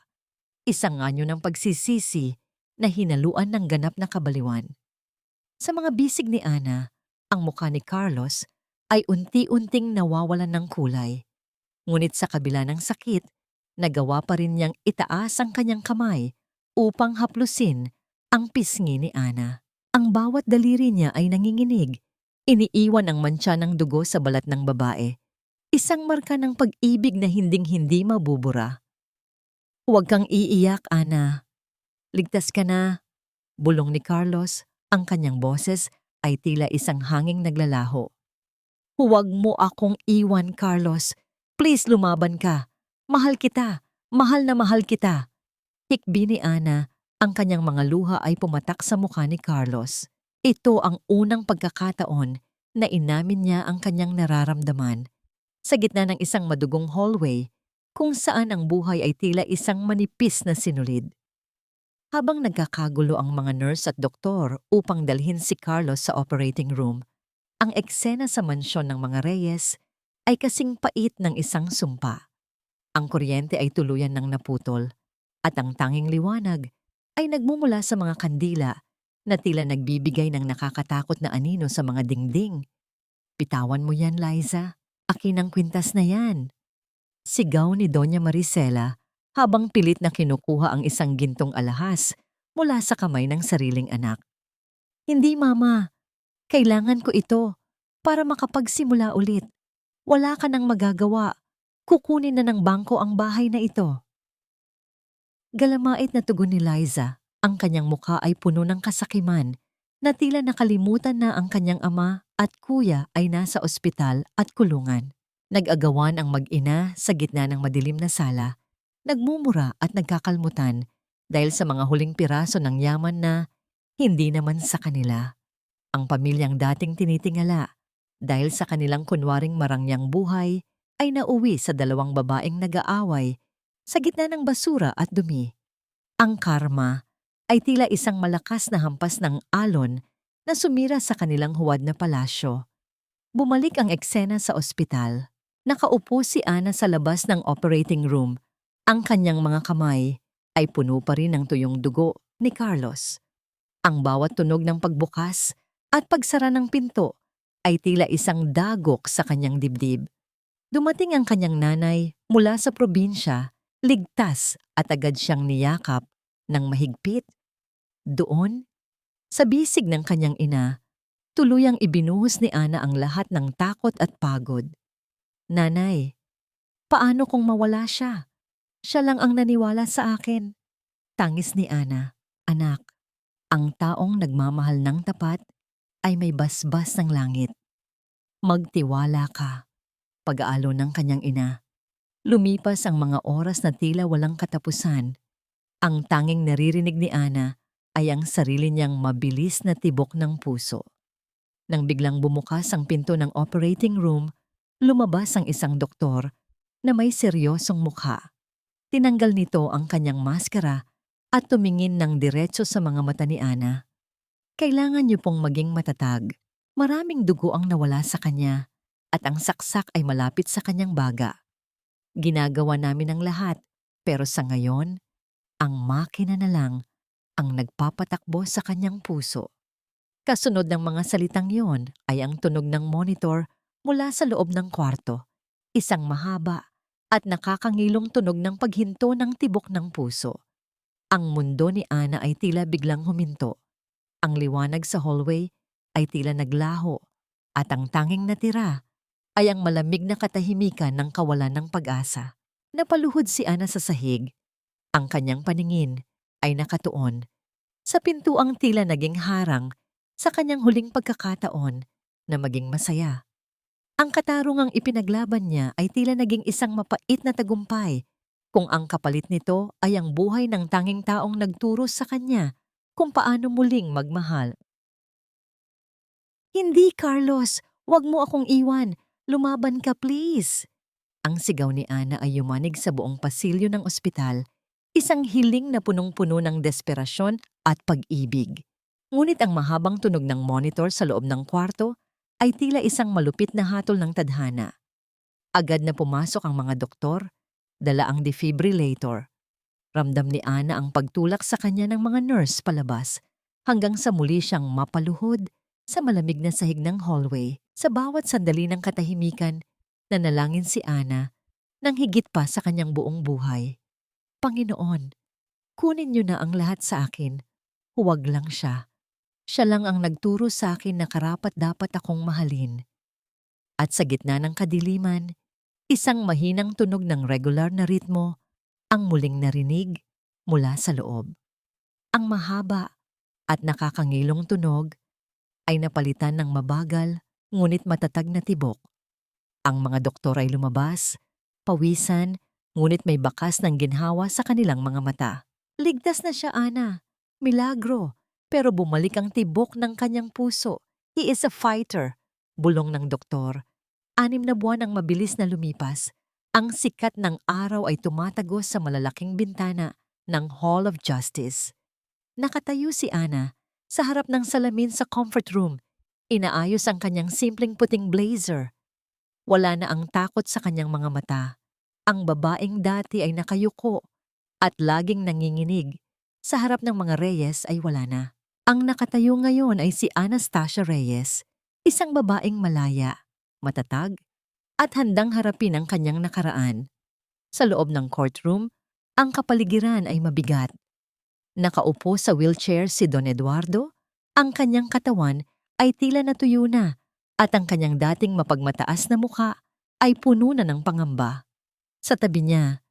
Isang anyo ng pagsisisi na hinaluan ng ganap na kabaliwan. Sa mga bisig ni Ana, ang mukha ni Carlos ay unti-unting nawawalan ng kulay. Ngunit sa kabila ng sakit, nagawa pa rin niyang itaas ang kanyang kamay upang haplusin ang pisngi ni Ana. Ang bawat daliri niya ay nanginginig. Iniiwan ang mantsa ng dugo sa balat ng babae. Isang marka ng pag-ibig na hinding-hindi mabubura. "Huwag kang iiyak, Ana. Ligtas ka na," bulong ni Carlos. Ang kanyang boses ay tila isang hanging naglalaho. "Huwag mo akong iwan, Carlos. Please lumaban ka. Mahal kita. Mahal na mahal kita." Hikbi ni Ana, ang kanyang mga luha ay pumatak sa mukha ni Carlos. Ito ang unang pagkakataon na inamin niya ang kanyang nararamdaman. Sa gitna ng isang madugong hallway, kung saan ang buhay ay tila isang manipis na sinulid. Habang nagkakagulo ang mga nurse at doktor upang dalhin si Carlos sa operating room, ang eksena sa mansyon ng mga Reyes ay kasing pait ng isang sumpa. Ang kuryente ay tuluyan ng naputol at ang tanging liwanag ay nagmumula sa mga kandila na tila nagbibigay ng nakakatakot na anino sa mga dingding. "Bitawan mo yan, Liza. Akin ang kwintas na yan." Sigaw ni Doña Maricela habang pilit na kinukuha ang isang gintong alahas mula sa kamay ng sariling anak. "Hindi, Mama. Kailangan ko ito para makapagsimula ulit. Wala ka nang magagawa. Kukunin na ng bangko ang bahay na ito." Galamait na tugon ni Liza. Ang kanyang mukha ay puno ng kasakiman na tila nakalimutan na ang kanyang ama at kuya ay nasa ospital at kulungan. Nag-agawan ang mag-ina sa gitna ng madilim na sala, nagmumura at nagkakalmutan dahil sa mga huling piraso ng yaman na hindi naman sa kanila. Ang pamilyang dating tinitingala dahil sa kanilang kunwaring marangyang buhay ay nauwi sa 2 babaeng nag-aaway sa gitna ng basura at dumi. Ang karma ay tila isang malakas na hampas ng alon na sumira sa kanilang huwad na palasyo. Bumalik ang eksena sa ospital. Nakaupo si Ana sa labas ng operating room. Ang kanyang mga kamay ay puno pa rin ng tuyong dugo ni Carlos. Ang bawat tunog ng pagbukas at pagsara ng pinto ay tila isang dagok sa kanyang dibdib. Dumating ang kanyang nanay mula sa probinsya, ligtas at agad siyang niyakap ng mahigpit. Doon, sa bisig ng kanyang ina, tuluyang ibinuhos ni Ana ang lahat ng takot at pagod. "Nanay, paano kung mawala siya? Siya lang ang naniwala sa akin." Tangis ni Ana. "Anak, ang taong nagmamahal ng tapat ay may basbas ng langit. Magtiwala ka." Pag-aalo ng kanyang ina. Lumipas ang mga oras na tila walang katapusan. Ang tanging naririnig ni Ana ay ang sarili niyang mabilis na tibok ng puso. Nang biglang bumukas ang pinto ng operating room, Lumabas ang isang doktor na may seryosong mukha. Tinanggal nito ang kanyang maskara at tumingin ng diretso sa mga mata ni Ana. Kailangan niyo pong maging matatag. Maraming dugo ang nawala sa kanya at ang saksak ay malapit sa kanyang baga. Ginagawa namin ang lahat pero sa ngayon, ang makina na lang ang nagpapatakbo sa kanyang puso. Kasunod ng mga salitang yon ay ang tunog ng monitor mula sa loob ng kwarto. Isang mahaba at nakakangilong tunog ng paghinto ng tibok ng puso. Ang mundo ni Ana ay tila biglang huminto. Ang liwanag sa hallway ay tila naglaho at ang tanging natira ay ang malamig na katahimikan ng kawalan ng pag-asa. Napaluhod si Ana sa sahig. Ang kanyang paningin ay nakatuon sa pintuang tila naging harang sa kanyang huling pagkakataon na maging masaya. Ang katarungang ipinaglaban niya ay tila naging isang mapait na tagumpay kung ang kapalit nito ay ang buhay ng tanging taong nagturo sa kanya kung paano muling magmahal. "Hindi, Carlos! Huwag mo akong iwan! Lumaban ka, please!" Ang sigaw ni Ana ay yumanig sa buong pasilyo ng ospital, isang hiling na punong-puno ng desperasyon at pag-ibig. Ngunit ang mahabang tunog ng monitor sa loob ng kwarto ay tila isang malupit na hatol ng tadhana. Agad na pumasok ang mga doktor, dala ang defibrillator. Ramdam ni Ana ang pagtulak sa kanya ng mga nurse palabas hanggang sa muli siyang mapaluhod sa malamig na sahig ng hallway. Sa bawat sandali ng katahimikan, nanalangin si Ana nang higit pa sa kanyang buong buhay. "Panginoon, kunin niyo na ang lahat sa akin. Huwag lang siya. Siya lang ang nagturo sa akin na karapat-dapat akong mahalin." At sa gitna ng kadiliman, isang mahinang tunog ng regular na ritmo ang muling narinig mula sa loob. Ang mahaba at nakakangilong tunog ay napalitan ng mabagal ngunit matatag na tibok. Ang mga doktor ay lumabas, pawisan, ngunit may bakas ng ginhawa sa kanilang mga mata. "Ligtas na siya, Ana. Milagro. Pero bumalik ang tibok ng kanyang puso. He is a fighter," bulong ng doktor. 6 na buwan ang mabilis na lumipas. Ang sikat ng araw ay tumatagos sa malalaking bintana ng Hall of Justice. Nakatayo si Ana sa harap ng salamin sa comfort room. Inaayos ang kanyang simpleng puting blazer. Wala na ang takot sa kanyang mga mata. Ang babaeng dati ay nakayuko at laging nanginginig. Sa harap ng mga Reyes ay wala na. Ang nakatayo ngayon ay si Anastasia Reyes, isang babaeng malaya, matatag, at handang harapin ang kanyang nakaraan. Sa loob ng courtroom, ang kapaligiran ay mabigat. Nakaupo sa wheelchair si Don Eduardo, ang kanyang katawan ay tila natuyo na at ang kanyang dating mapagmataas na mukha ay puno na ng pangamba. Sa tabi niya,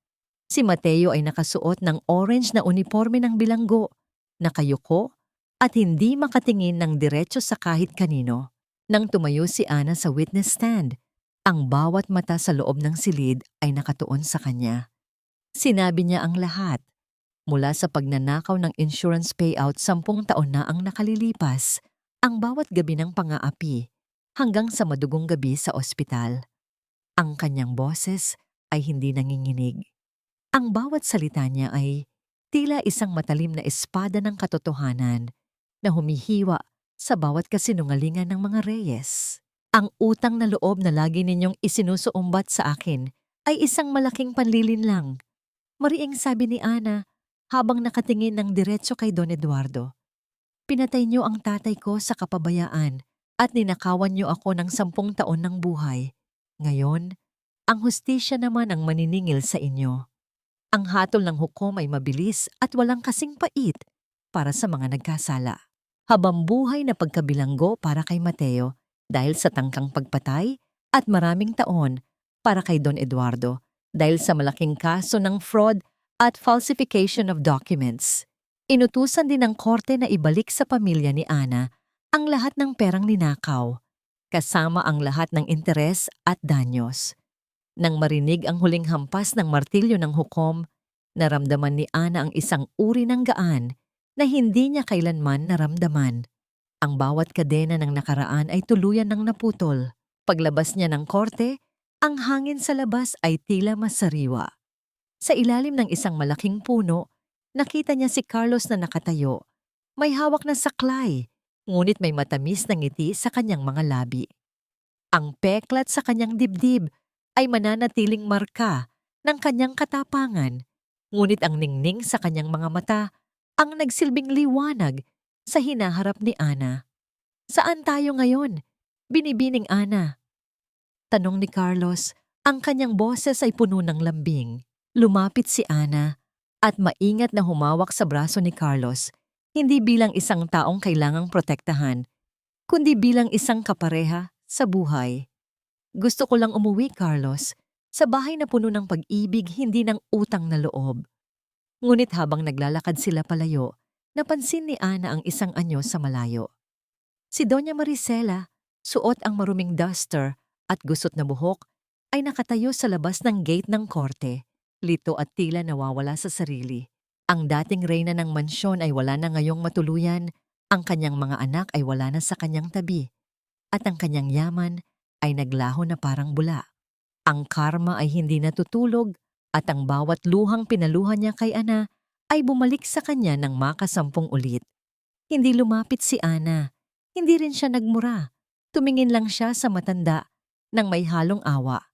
si Mateo ay nakasuot ng orange na uniforme ng bilanggo, nakayuko at hindi makatingin ng diretso sa kahit kanino. Nang tumayo si Ana sa witness stand, ang bawat mata sa loob ng silid ay nakatuon sa kanya. Sinabi niya ang lahat, mula sa pagnanakaw ng insurance payout 10 taon na ang nakalilipas, ang bawat gabi ng pang-aapi, hanggang sa madugong gabi sa ospital. Ang kanyang boses ay hindi nanginginig. Ang bawat salita niya ay tila isang matalim na espada ng katotohanan na humihiwa sa bawat kasinungalingan ng mga Reyes. "Ang utang na loob na lagi ninyong isinusuumbat sa akin ay isang malaking panlilinlang," mariing sabi ni Ana habang nakatingin ng diretso kay Don Eduardo. "Pinatay niyo ang tatay ko sa kapabayaan at ninakawan niyo ako ng 10 taon ng buhay. Ngayon, ang hustisya naman ang maniningil sa inyo. Ang hatol ng hukom ay mabilis at walang kasing pait para sa mga nagkasala. Habambuhay na pagkabilanggo para kay Mateo dahil sa tangkang pagpatay at maraming taon para kay Don Eduardo dahil sa malaking kaso ng fraud at falsification of documents. Inutusan din ng korte na ibalik sa pamilya ni Ana ang lahat ng perang ninakaw, kasama ang lahat ng interes at danyos." Nang marinig ang huling hampas ng martilyo ng hukom, naramdaman ni Ana ang isang uri ng gaan na hindi niya kailanman naramdaman. Ang bawat kadena ng nakaraan ay tuluyan ng naputol. Paglabas niya ng korte, Ang hangin sa labas ay tila masariwa. Sa ilalim ng isang malaking puno, nakita niya si Carlos na nakatayo. May hawak na saklay, ngunit may matamis na ngiti sa kanyang mga labi. Ang peklat sa kanyang dibdib ay mananatiling marka ng kanyang katapangan, ngunit ang ningning sa kanyang mga mata ang nagsilbing liwanag sa hinaharap ni Ana. Saan tayo ngayon? Binibining Ana. Tanong ni Carlos, ang kanyang boses ay puno ng lambing. Lumapit si Ana at maingat na humawak sa braso ni Carlos, hindi bilang isang taong kailangang protektahan, kundi bilang isang kapareha sa buhay. Gusto ko lang umuwi, Carlos, sa bahay na puno ng pag-ibig, hindi ng utang na loob. Ngunit habang naglalakad sila palayo, napansin ni Ana ang isang anyo sa malayo. Si Doña Maricela, suot ang maruming duster at gusot na buhok, ay nakatayo sa labas ng gate ng korte, lito at tila nawawala sa sarili. Ang dating reyna ng mansyon ay wala na ngayong matuluyan, ang kanyang mga anak ay wala na sa kanyang tabi, at ang kanyang yaman ay naglaho na parang bula. Ang karma ay hindi natutulog at ang bawat luhang pinaluhan niya kay Ana ay bumalik sa kanya ng makasampung ulit. Hindi lumapit si Ana, hindi rin siya nagmura. Tumingin lang siya sa matanda nang may halong awa,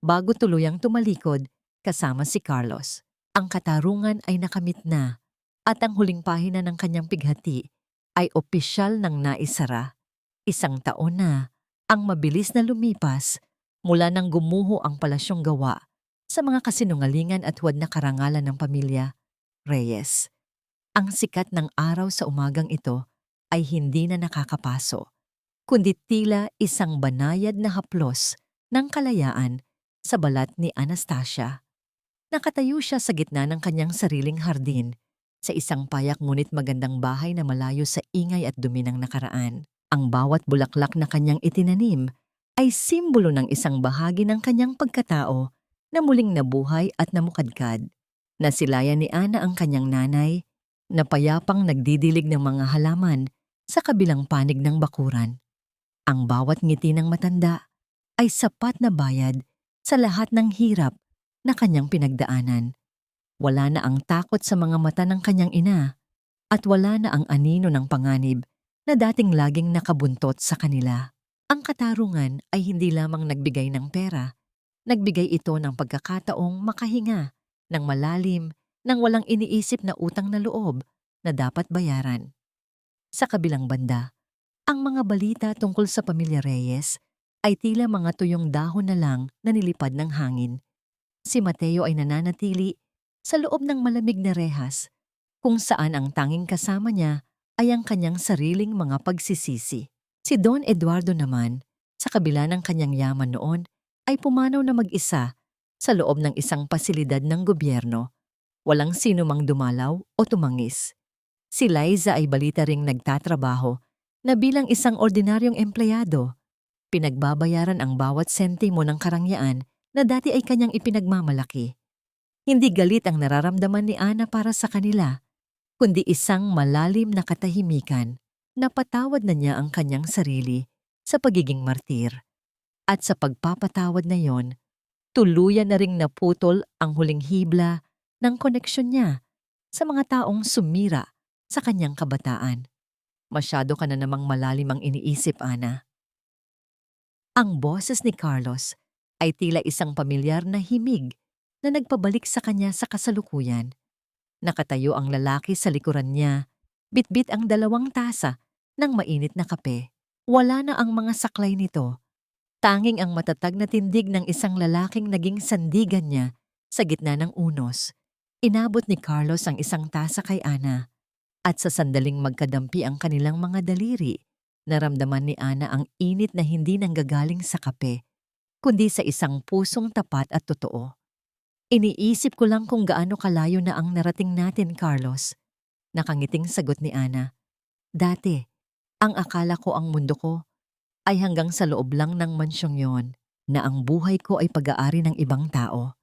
bago tuluyang tumalikod kasama si Carlos. Ang katarungan ay nakamit na at ang huling pahina ng kanyang pighati ay opisyal ng naisara. 1 taon na ang mabilis na lumipas mula nang gumuho ang palasyong gawa sa mga kasinungalingan at huwad na karangalan ng pamilya Reyes. Ang sikat ng araw sa umagang ito ay hindi na nakakapaso, kundi tila isang banayad na haplos ng kalayaan sa balat ni Anastasia. Nakatayo siya sa gitna ng kanyang sariling hardin, sa isang payak ngunit magandang bahay na malayo sa ingay at dumi ng nakaraan. Ang bawat bulaklak na kanyang itinanim ay simbolo ng isang bahagi ng kanyang pagkatao na muling nabuhay at namukadkad. Nasilayan ni Ana ang kanyang nanay, na payapang nagdidilig ng mga halaman sa kabilang panig ng bakuran. Ang bawat ngiti ng matanda ay sapat na bayad sa lahat ng hirap na kanyang pinagdaanan. Wala na ang takot sa mga mata ng kanyang ina at wala na ang anino ng panganib na dating laging nakabuntot sa kanila. Ang katarungan ay hindi lamang nagbigay ng pera, nagbigay ito ng pagkakataong makahinga ng malalim nang walang iniisip na utang na loob na dapat bayaran. Sa kabilang banda, ang mga balita tungkol sa pamilya Reyes ay tila mga tuyong dahon na lang na nilipad ng hangin. Si Mateo ay nananatili sa loob ng malamig na rehas, kung saan ang tanging kasama niya ay ang kanyang sariling mga pagsisisi. Si Don Eduardo naman, sa kabila ng kanyang yaman noon, ay pumanaw na mag-isa sa loob ng isang pasilidad ng gobyerno. Walang sino mang dumalaw o tumangis. Si Liza ay balita ring nagtatrabaho na bilang isang ordinaryong empleyado. Pinagbabayaran ang bawat sentimo ng karangyaan na dati ay kanyang ipinagmamalaki. Hindi galit ang nararamdaman ni Ana para sa kanila, kundi isang malalim na katahimikan. Napatawad na niya ang kanyang sarili sa pagiging martir. At sa pagpapatawad na yon, tuluyan na ring naputol ang huling hibla ng koneksyon niya sa mga taong sumira sa kanyang kabataan. Masyado ka na namang malalim ang iniisip, Ana. Ang boses ni Carlos ay tila isang pamilyar na himig na nagpabalik sa kanya sa kasalukuyan. Nakatayo ang lalaki sa likuran niya, bitbit ang 2 tasa ng mainit na kape. Wala na ang mga saklay nito. Tanging ang matatag na tindig ng isang lalaking naging sandigan niya sa gitna ng unos. Inabot ni Carlos ang isang tasa kay Ana, at sa sandaling magkadampi ang kanilang mga daliri, naramdaman ni Ana ang init na hindi nanggagaling sa kape, kundi sa isang pusong tapat at totoo. Iniisip ko lang kung gaano kalayo na ang narating natin, Carlos. Nakangiting sagot ni Ana. Dati, ang akala ko ang mundo ko ay hanggang sa loob lang ng mansyong yon, na ang buhay ko ay pag-aari ng ibang tao.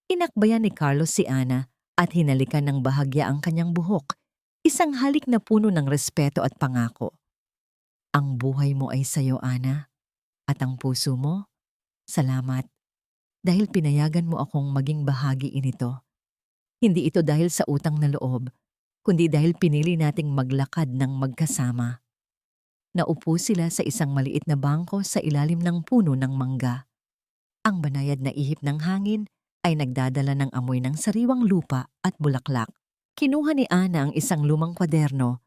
Inakbayan ni Carlos si Ana at hinalikan ng bahagya ang kanyang buhok, isang halik na puno ng respeto at pangako. Ang buhay mo ay sayo, Ana, at ang puso mo, salamat. dahil pinayagan mo akong maging bahagi nito. Hindi ito dahil sa utang na loob, kundi dahil pinili nating maglakad ng magkasama. Naupo sila sa isang maliit na bangko sa ilalim ng puno ng mangga. Ang banayad na ihip ng hangin ay nagdadala ng amoy ng sariwang lupa at bulaklak. Kinuha ni Ana ang isang lumang kwaderno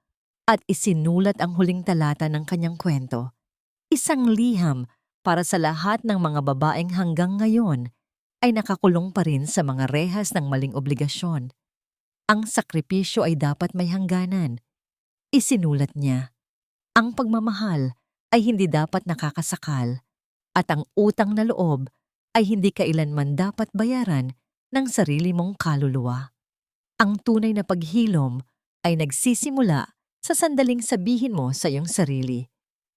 at isinulat ang huling talata ng kanyang kwento. Isang liham para sa lahat ng mga babaeng hanggang ngayon ay nakakulong pa rin sa mga rehas ng maling obligasyon. Ang sakripisyo ay dapat may hangganan. Isinulat niya. Ang pagmamahal ay hindi dapat nakakasakal at ang utang na loob ay hindi kailanman dapat bayaran ng sarili mong kaluluwa. Ang tunay na paghilom ay nagsisimula sa sandaling sabihin mo sa iyong sarili,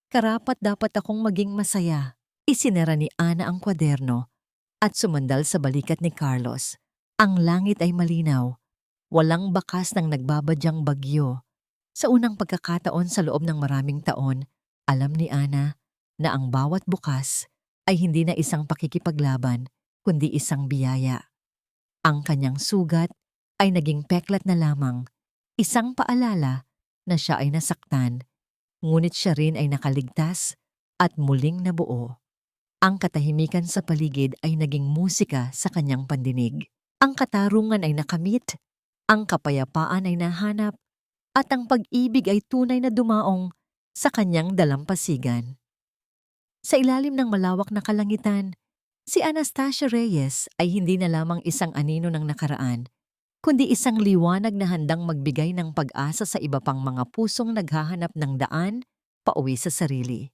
"Karapat dapat akong maging masaya." Isinara ni Ana ang kwaderno at sumandal sa balikat ni Carlos. Ang langit ay malinaw. Walang bakas ng nagbabadyang bagyo. Sa unang pagkakataon sa loob ng maraming taon, alam ni Ana na ang bawat bukas ay hindi na isang pakikipaglaban, kundi isang biyaya. Ang kanyang sugat ay naging peklat na lamang, isang paalala na siya ay nasaktan, ngunit siya rin ay nakaligtas at muling nabuo. Ang katahimikan sa paligid ay naging musika sa kanyang pandinig. Ang katarungan ay nakamit, ang kapayapaan ay nahanap, at ang pag-ibig ay tunay na dumaong sa kanyang dalampasigan. Sa ilalim ng malawak na kalangitan, si Anastasia Reyes ay hindi na lamang isang anino ng nakaraan, kundi isang liwanag na handang magbigay ng pag-asa sa iba pang mga pusong naghahanap ng daan pauwi sa sarili.